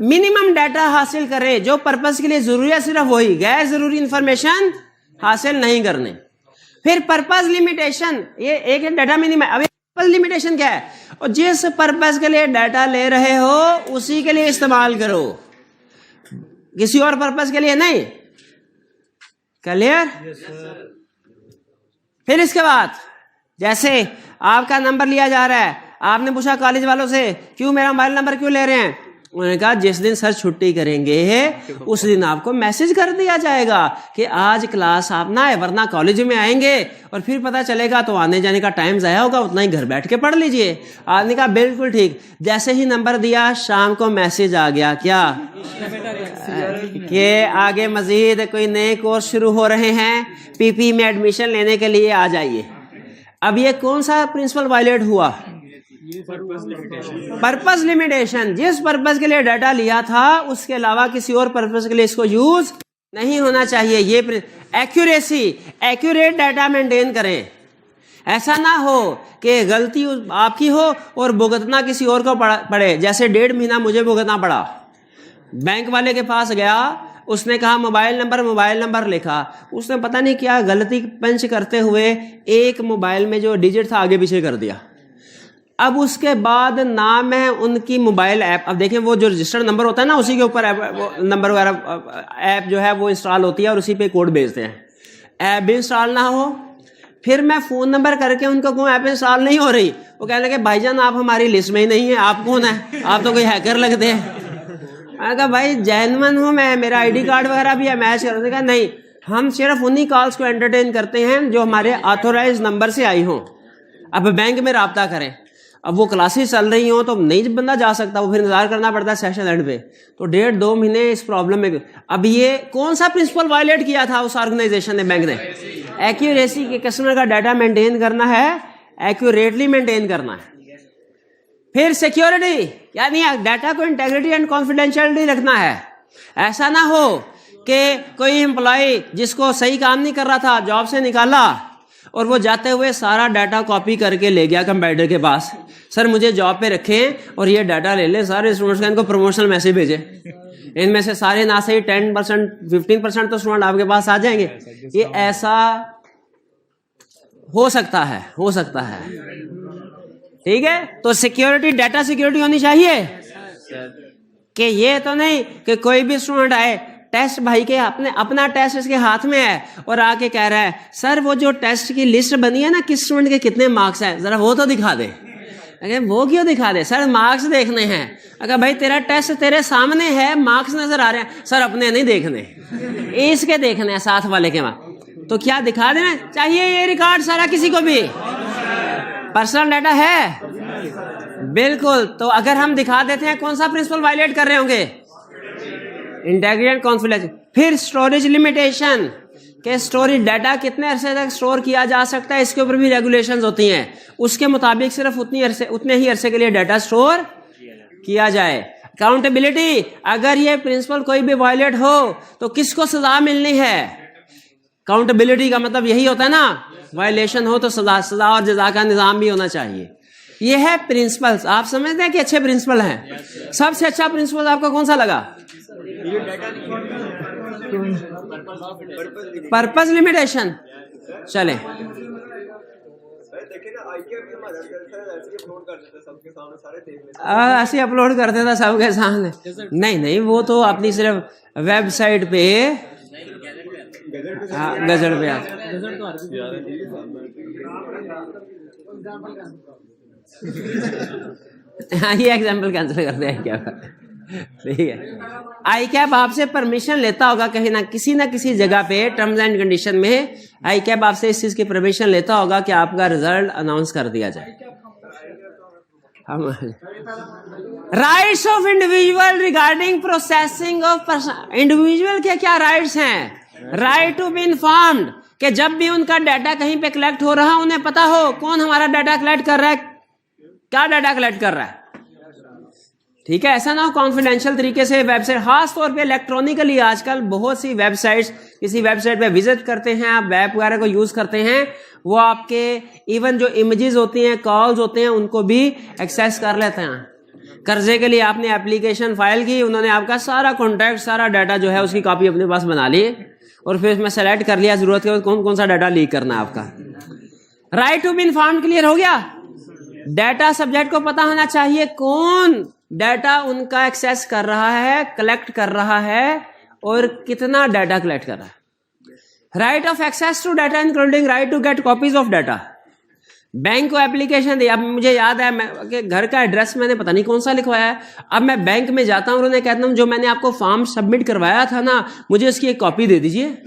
मिनिमम डाटा हासिल करें, जो पर्पस के लिए जरूरी है सिर्फ वही, गैर जरूरी इंफॉर्मेशन हासिल नहीं करने। फिर पर्पस लिमिटेशन, ये एक है डाटा मिनिमाइज। अब पर्पस लिमिटेशन क्या है? और जिस पर्पस के लिए डाटा ले रहे हो उसी के लिए इस्तेमाल करो, किसी और पर्पस के लिए नहीं। क्लियर? फिर इसके बाद जैसे आपका नंबर लिया जा रहा है, आपने पूछा कॉलेज वालों से क्यों मेरा मोबाइल नंबर क्यों ले रहे हैं, उन्होंने कहा जिस दिन सर छुट्टी करेंगे उस दिन आपको मैसेज कर दिया जाएगा कि आज क्लास आप ना आए, वरना कॉलेज में आएंगे और फिर पता चलेगा तो आने जाने का टाइम ज़ाया होगा, उतना ही घर बैठ के पढ़ लीजिए। आपने कहा बिल्कुल ठीक। जैसे ही नंबर दिया शाम को मैसेज आ गया क्या कि आगे मजीद कोई नए कोर्स शुरू हो रहे हैं, पीपी में एडमिशन लेने के लिए आ जाइए। अब ये कौन सा प्रिंसिपल वायलेट हुआ? Purpose limitation. जिस पर्पस के लिए डाटा लिया था उसके अलावा किसी और पर्पस के लिए इसको यूज नहीं होना चाहिए। ये एक्यूरेसी, एक्यूरेट डाटा मेंटेन करें। ऐसा ना हो कि गलती आपकी हो और भुगतना किसी और को पड़े। जैसे 1.5 महीना मुझे भुगतना पड़ा। बैंक वाले के पास गया, उसने कहा मोबाइल नंबर लिखा, उसने पता नहीं क्या गलती पंच करते हुए एक मोबाइल में जो डिजिट था आगे पीछे कर दिया। अब उसके बाद ना मैं उनकी मोबाइल ऐप, अब देखें वो जो रजिस्टर्ड नंबर होता है ना उसी के ऊपर नंबर वगैरह ऐप जो है वो इंस्टॉल होती है और उसी पे कोड भेजते हैं। ऐप भी इंस्टॉल ना हो, फिर मैं फ़ोन नंबर करके उनको कहूँ ऐप इंस्टॉल नहीं हो रही, वो कहने लगे भाईजान आप हमारी लिस्ट में ही नहीं है, आप कौन है, आप तो कोई हैकर लगते हैं। मैंने कहा भाई जेन्युइन हूँ मैं, मेरा आईडी कार्ड वगैरह भी है, मैच करने का नहीं, हम सिर्फ उन्हीं कॉल्स को एंटरटेन करते हैं जो हमारे ऑथोराइज नंबर से आई हों। अब बैंक में रब्ता करें, अब वो क्लासेस चल रही हो तो नहीं बंदा जा सकता, वो फिर इंतजार करना पड़ता है सेशन एंड पे, तो 1.5-2 महीने इस प्रॉब्लम में। अब ये कौन सा प्रिंसिपल वायलेट किया था उस ऑर्गेनाइजेशन ने, बैंक ने? एक्यूरेसी के कस्टमर का डाटा मेंटेन करना है, एक्यूरेटली मेंटेन करना है। फिर सिक्योरिटी, यानी डाटा को इंटेग्रिटी एंड कॉन्फिडेंशियलिटी रखना है। ऐसा ना हो कि कोई एम्प्लॉय जिसको सही काम नहीं कर रहा था जॉब से निकाला और वो जाते हुए सारा डाटा कॉपी करके ले गया कंप्यूटर के पास, सर मुझे जॉब पे रखें और ये डाटा ले लें, सारे स्टूडेंट्स का इनको प्रमोशनल मैसेज भेजे, इनमें से सारे ना सही 10% 15% तो स्टूडेंट आपके पास आ जाएंगे। ये ऐसा हो सकता है, हो सकता है। ठीक है, तो सिक्योरिटी, डाटा सिक्योरिटी होनी चाहिए कि ये तो नहीं कि कोई भी स्टूडेंट आए, टेस्ट भाई के अपना टेस्ट इसके हाथ में है और आके कह रहा है सर वो जो टेस्ट की लिस्ट बनी है ना किस स्टूडेंट के कितने मार्क्स हैं जरा वो तो दिखा दे। अगर वो क्यों दिखा दे, सर मार्क्स देखने हैं। अगर भाई तेरा टेस्ट तेरे सामने है, मार्क्स नजर आ रहे हैं, सर अपने नहीं देखने, इसके देखने हैं साथ वाले के मार्क्स। तो क्या दिखा देना चाहिए ये रिकॉर्ड सारा किसी को भी? पर्सनल डाटा है बिल्कुल। तो अगर हम दिखा देते हैं कौन सा प्रिंसिपल वायलेट कर रहे होंगे? Integrity and confidential. फिर स्टोरेज लिमिटेशन के स्टोरेज डाटा कितने अरसे तक स्टोर किया जा सकता है, इसके ऊपर भी रेगुलेशंस होती हैं। उसके मुताबिक सिर्फ उतने ही अरसे के लिए डाटा स्टोर किया जाए। अकाउंटेबिलिटी, अगर ये प्रिंसिपल कोई भी वायलेट हो तो किसको सजा मिलनी है? अकाउंटेबिलिटी का मतलब यही होता है ना, वायलेशन हो तो सजा और जजा का निजाम भी होना चाहिए। ये है प्रिंसिपल्स। आप समझते हैं कि अच्छे प्रिंसिपल हैं? सबसे अच्छा प्रिंसिपल आपको कौन सा लगा? Purpose limitation. चले ऐसे अपलोड करते था सबके सामने। नहीं वो तो अपनी सिर्फ वेबसाइट पे गजट पे हाँ ये एग्जाम्पल कैंसिल करते हैं क्या? ठीक है, आई कैब आपसे परमिशन लेता होगा कहीं ना किसी जगह पे, टर्म्स एंड कंडीशन में आई कैब आपसे इस चीज की परमिशन लेता होगा कि आपका रिजल्ट अनाउंस कर दिया जाए। Rights of individual regarding processing of individual के क्या राइट्स हैं? राइट टू बी इन्फॉर्म्ड, कि जब भी उनका डाटा कहीं पे कलेक्ट हो रहा उन्हें पता हो कौन हमारा डाटा कलेक्ट कर रहा है, क्या डाटा कलेक्ट कर रहा है। ठीक है, ऐसा ना हो कॉन्फिडेंशियल तरीके से वेबसाइट, खास तौर पे इलेक्ट्रॉनिकली आजकल बहुत सी वेबसाइट्स, किसी वेबसाइट पे विजिट करते हैं आप, वेब वगैरह को यूज करते हैं, वो आपके इवन जो इमेजेस होती हैं, कॉल्स होते हैं, उनको भी एक्सेस कर लेते हैं। कर्जे के लिए आपने एप्लीकेशन फाइल की, उन्होंने आपका सारा कॉन्टैक्ट, सारा डाटा जो है उसकी कॉपी अपने पास बना ली और फिर उसमें सेलेक्ट कर लिया जरूरत के कौन कौन सा डाटा लीक करना है आपका। Right to be informed clear हो गया। डाटा सब्जेक्ट को पता होना चाहिए कौन डाटा उनका एक्सेस कर रहा है, कलेक्ट कर रहा है और कितना डाटा कलेक्ट कर रहा है। Right of access to data including right to get copies of data. Bank को एप्लीकेशन दी। अब मुझे याद है कि घर का एड्रेस मैंने पता नहीं कौन सा लिखवाया है। अब मैं बैंक में जाता हूँ और उन्हें कहता हूँ जो मैंने आपको फॉर्म सबमिट करवाया था ना, मुझे उसकी एक कॉपी दे दीजिए।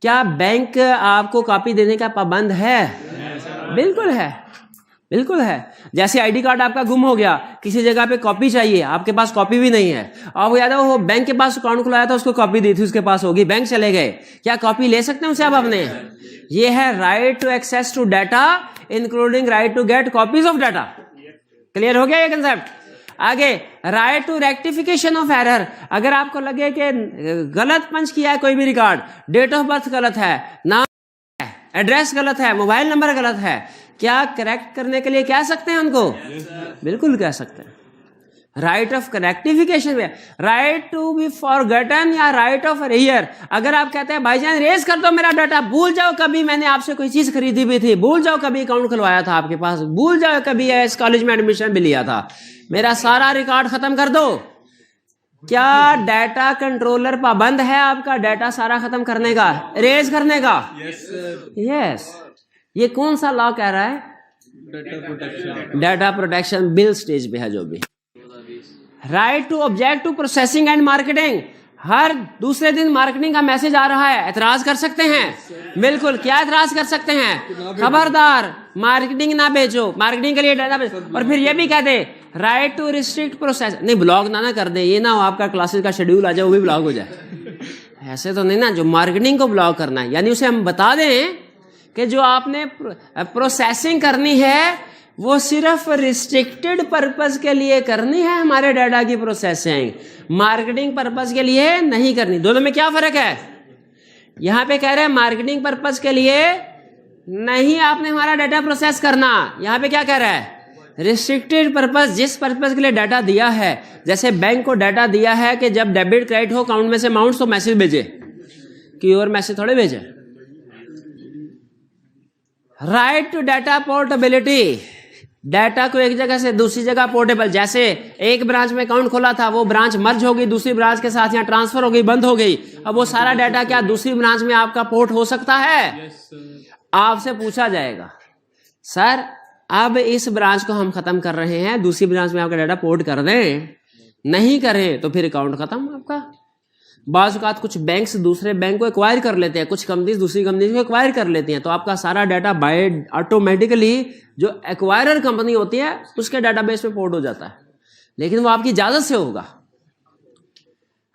क्या बैंक आपको कॉपी देने का पाबंद है? बिल्कुल है, बिल्कुल है। जैसे आईडी कार्ड आपका गुम हो गया, किसी जगह पे कॉपी चाहिए, आपके पास कॉपी भी नहीं है, और वो याद है वो बैंक के पास अकाउंट खुलाया था, उसको कॉपी दी थी, उसके पास होगी, बैंक चले गए, क्या कॉपी ले सकते हैं उसे अब आपने? ये है right to access to data including right to get copies of data. Clear हो गया ये कंसेप्ट? आगे, right to rectification of error. अगर आपको लगे कि गलत पंच किया है कोई भी रिकॉर्ड, डेट ऑफ बर्थ गलत है, नाम एड्रेस गलत है, मोबाइल नंबर गलत है, क्या करेक्ट करने के लिए कह सकते हैं उनको? बिल्कुल कह सकते हैं। राइट ऑफ करेक्टिफिकेशन में राइट टू बी फॉरगॉटन या राइट ऑफ एरर। अगर आप कहते हैं भाईजान रेज कर दो मेरा डाटा, भूल जाओ कभी मैंने आपसे कोई चीज खरीदी भी थी, भूल जाओ कभी अकाउंट खुलवाया था आपके पास, भूल जाओ कभी इस कॉलेज में एडमिशन भी लिया था, मेरा सारा रिकॉर्ड खत्म कर दो। क्या डाटा कंट्रोलर पाबंद है आपका डाटा सारा खत्म करने का, रेज करने का? यस। ये कौन सा लॉ कह रहा है? डाटा प्रोटेक्शन बिल स्टेज पे है जो भी। Right to object to processing and marketing. हर दूसरे दिन मार्केटिंग का मैसेज आ रहा है, एतराज कर सकते हैं? बिल्कुल। क्या एतराज कर सकते हैं? खबरदार मार्केटिंग ना बेचो, मार्केटिंग के लिए डाटा बेचो। और फिर ये भी कह दे राइट टू रिस्ट्रिक्ट प्रोसेस, नहीं ब्लॉक ना कर दे, ये ना हो आपका क्लासेस का शेड्यूल आ जाए वो भी ब्लॉक हो जाए, ऐसे तो नहीं ना। जो मार्केटिंग को ब्लॉक करना है, यानी उसे हम बता दें कि जो आपने प्रोसेसिंग करनी है वो सिर्फ रिस्ट्रिक्टेड पर्पस के लिए करनी है, हमारे डाटा की प्रोसेसिंग, मार्केटिंग पर्पस के लिए नहीं करनी। दोनों में क्या फर्क है? यहां पे कह रहे हैं मार्केटिंग पर्पस के लिए नहीं आपने हमारा डाटा प्रोसेस करना, यहां पे क्या कह रहा है? रिस्ट्रिक्टेड पर्पस, जिस पर्पस के लिए डाटा दिया है। जैसे बैंक को डाटा दिया है कि जब डेबिट क्रेडिट हो अकाउंट में से अमाउंट तो मैसेज भेजे, कि और मैसेज थोड़े भेजे। Right to data portability, data को एक जगह से दूसरी जगह पोर्टेबल, जैसे एक ब्रांच में अकाउंट खोला था, वो ब्रांच मर्ज हो गई दूसरी ब्रांच के साथ, यहाँ ट्रांसफर हो गई, बंद हो गई, अब वो सारा डाटा क्या दूसरी ब्रांच में आपका पोर्ट हो सकता है? आपसे पूछा जाएगा सर अब इस ब्रांच को हम खत्म कर रहे हैं, दूसरी ब्रांच में आपका डाटा पोर्ट कर दें, नहीं करें तो फिर अकाउंट खत्म आपका। बाज़ औक़ात कुछ बैंक्स दूसरे बैंक को एक्वायर कर लेते हैं, कुछ कंपनीज दूसरी कंपनी को एक्वायर कर लेती हैं, तो आपका सारा डाटा बाय ऑटोमेटिकली जो एक्वायरर कंपनी होती है उसके डाटाबेस में पोर्ट हो जाता है, लेकिन वो आपकी इजाजत से होगा।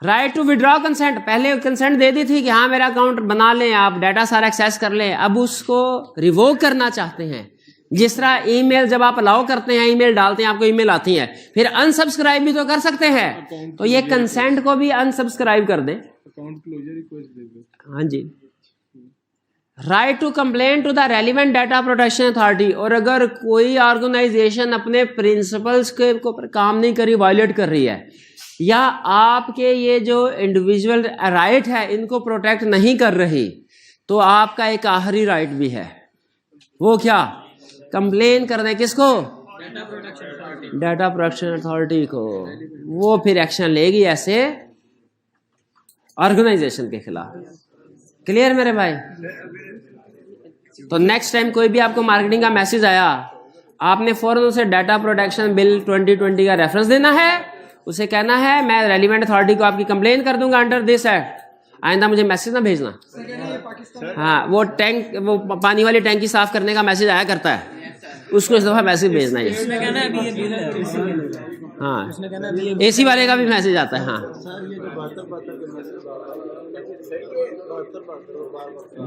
राइट टू विड्रॉ कंसेंट, पहले कंसेंट दे दी थी कि हाँ मेरा अकाउंट बना लें आप, डाटा सारा एक्सेस कर लें, अब उसको रिवोक करना चाहते हैं। जिस तरह ईमेल जब आप अलाउ करते हैं, ईमेल डालते हैं, आपको ईमेल आती है, फिर अनसब्सक्राइब भी तो कर सकते हैं, तो ये कंसेंट को भी अनसब्सक्राइब कर दें। अकाउंट क्लोजर रिक्वेस्ट देंगे। हाँ जी। Right to complain to the relevant data protection authority, और अगर कोई ऑर्गेनाइजेशन अपने प्रिंसिपल्स के ऊपर काम नहीं करी, वायलेट कर रही है, या आपके ये जो इंडिविजुअल राइट है इनको प्रोटेक्ट नहीं कर रही, तो आपका एक आखिरी राइट भी है, वो क्या? कंप्लेन कर दें किसको? डाटा प्रोटेक्शन अथॉरिटी को। वो फिर एक्शन लेगी ऐसे ऑर्गेनाइजेशन के खिलाफ। क्लियर मेरे भाई? तो नेक्स्ट टाइम कोई भी आपको मार्केटिंग का मैसेज आया, आपने फौरन उसे डाटा प्रोटेक्शन बिल 2020 का रेफरेंस देना है, उसे कहना है मैं रेलिवेंट अथॉरिटी को आपकी कंप्लेन कर दूंगा अंडर दिस एक्ट, आइंदा मुझे मैसेज ना भेजना। हाँ, वो टैंक, वो पानी वाली टैंकी साफ करने का मैसेज आया करता है, उसको इस दफा मैसेज भेजना है। हाँ, एसी वाले का भी मैसेज आता है। हाँ,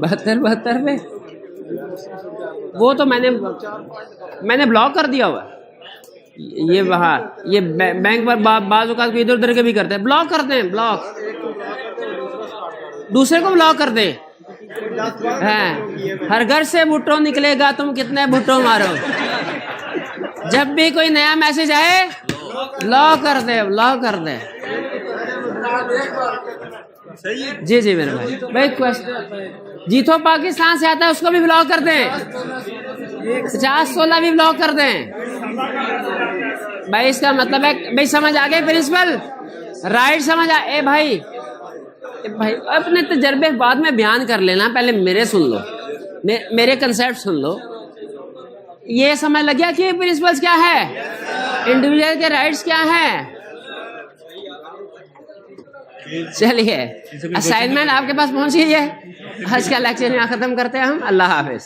72 में वो तो मैंने ब्लॉक कर दिया हुआ। ये वहाँ ये बैंक पर बाज़ औक़ात को इधर उधर के भी करते हैं, ब्लॉक करते हैं, ब्लॉक दूसरे को ब्लॉक कर दें। हैं, हर घर से भुट्टो निकलेगा, तुम कितने भुट्टो मारो। जब भी कोई नया मैसेज आए ब्लॉक कर दे, ब्लॉक कर दे। जी जी मेरे भाई क्वेश्चन जीतो पाकिस्तान से आता है उसको भी ब्लॉक कर दें, 50-16 भी ब्लॉक कर दें भाई। इसका मतलब है भाई समझ आ गए प्रिंसिपल, राइट समझ आ? ए भाई अपने तजर्बे बाद में बयान कर लेना, पहले मेरे सुन लो, मेरे कंसेप्ट सुन लो। ये समझ लग गया कि प्रिंसिपल्स क्या है, इंडिविजुअल के राइट्स क्या है। चलिए असाइनमेंट आपके पास पहुंच गई है। आज का लेक्चर यहाँ खत्म करते हैं हम। अल्लाह हाफिज।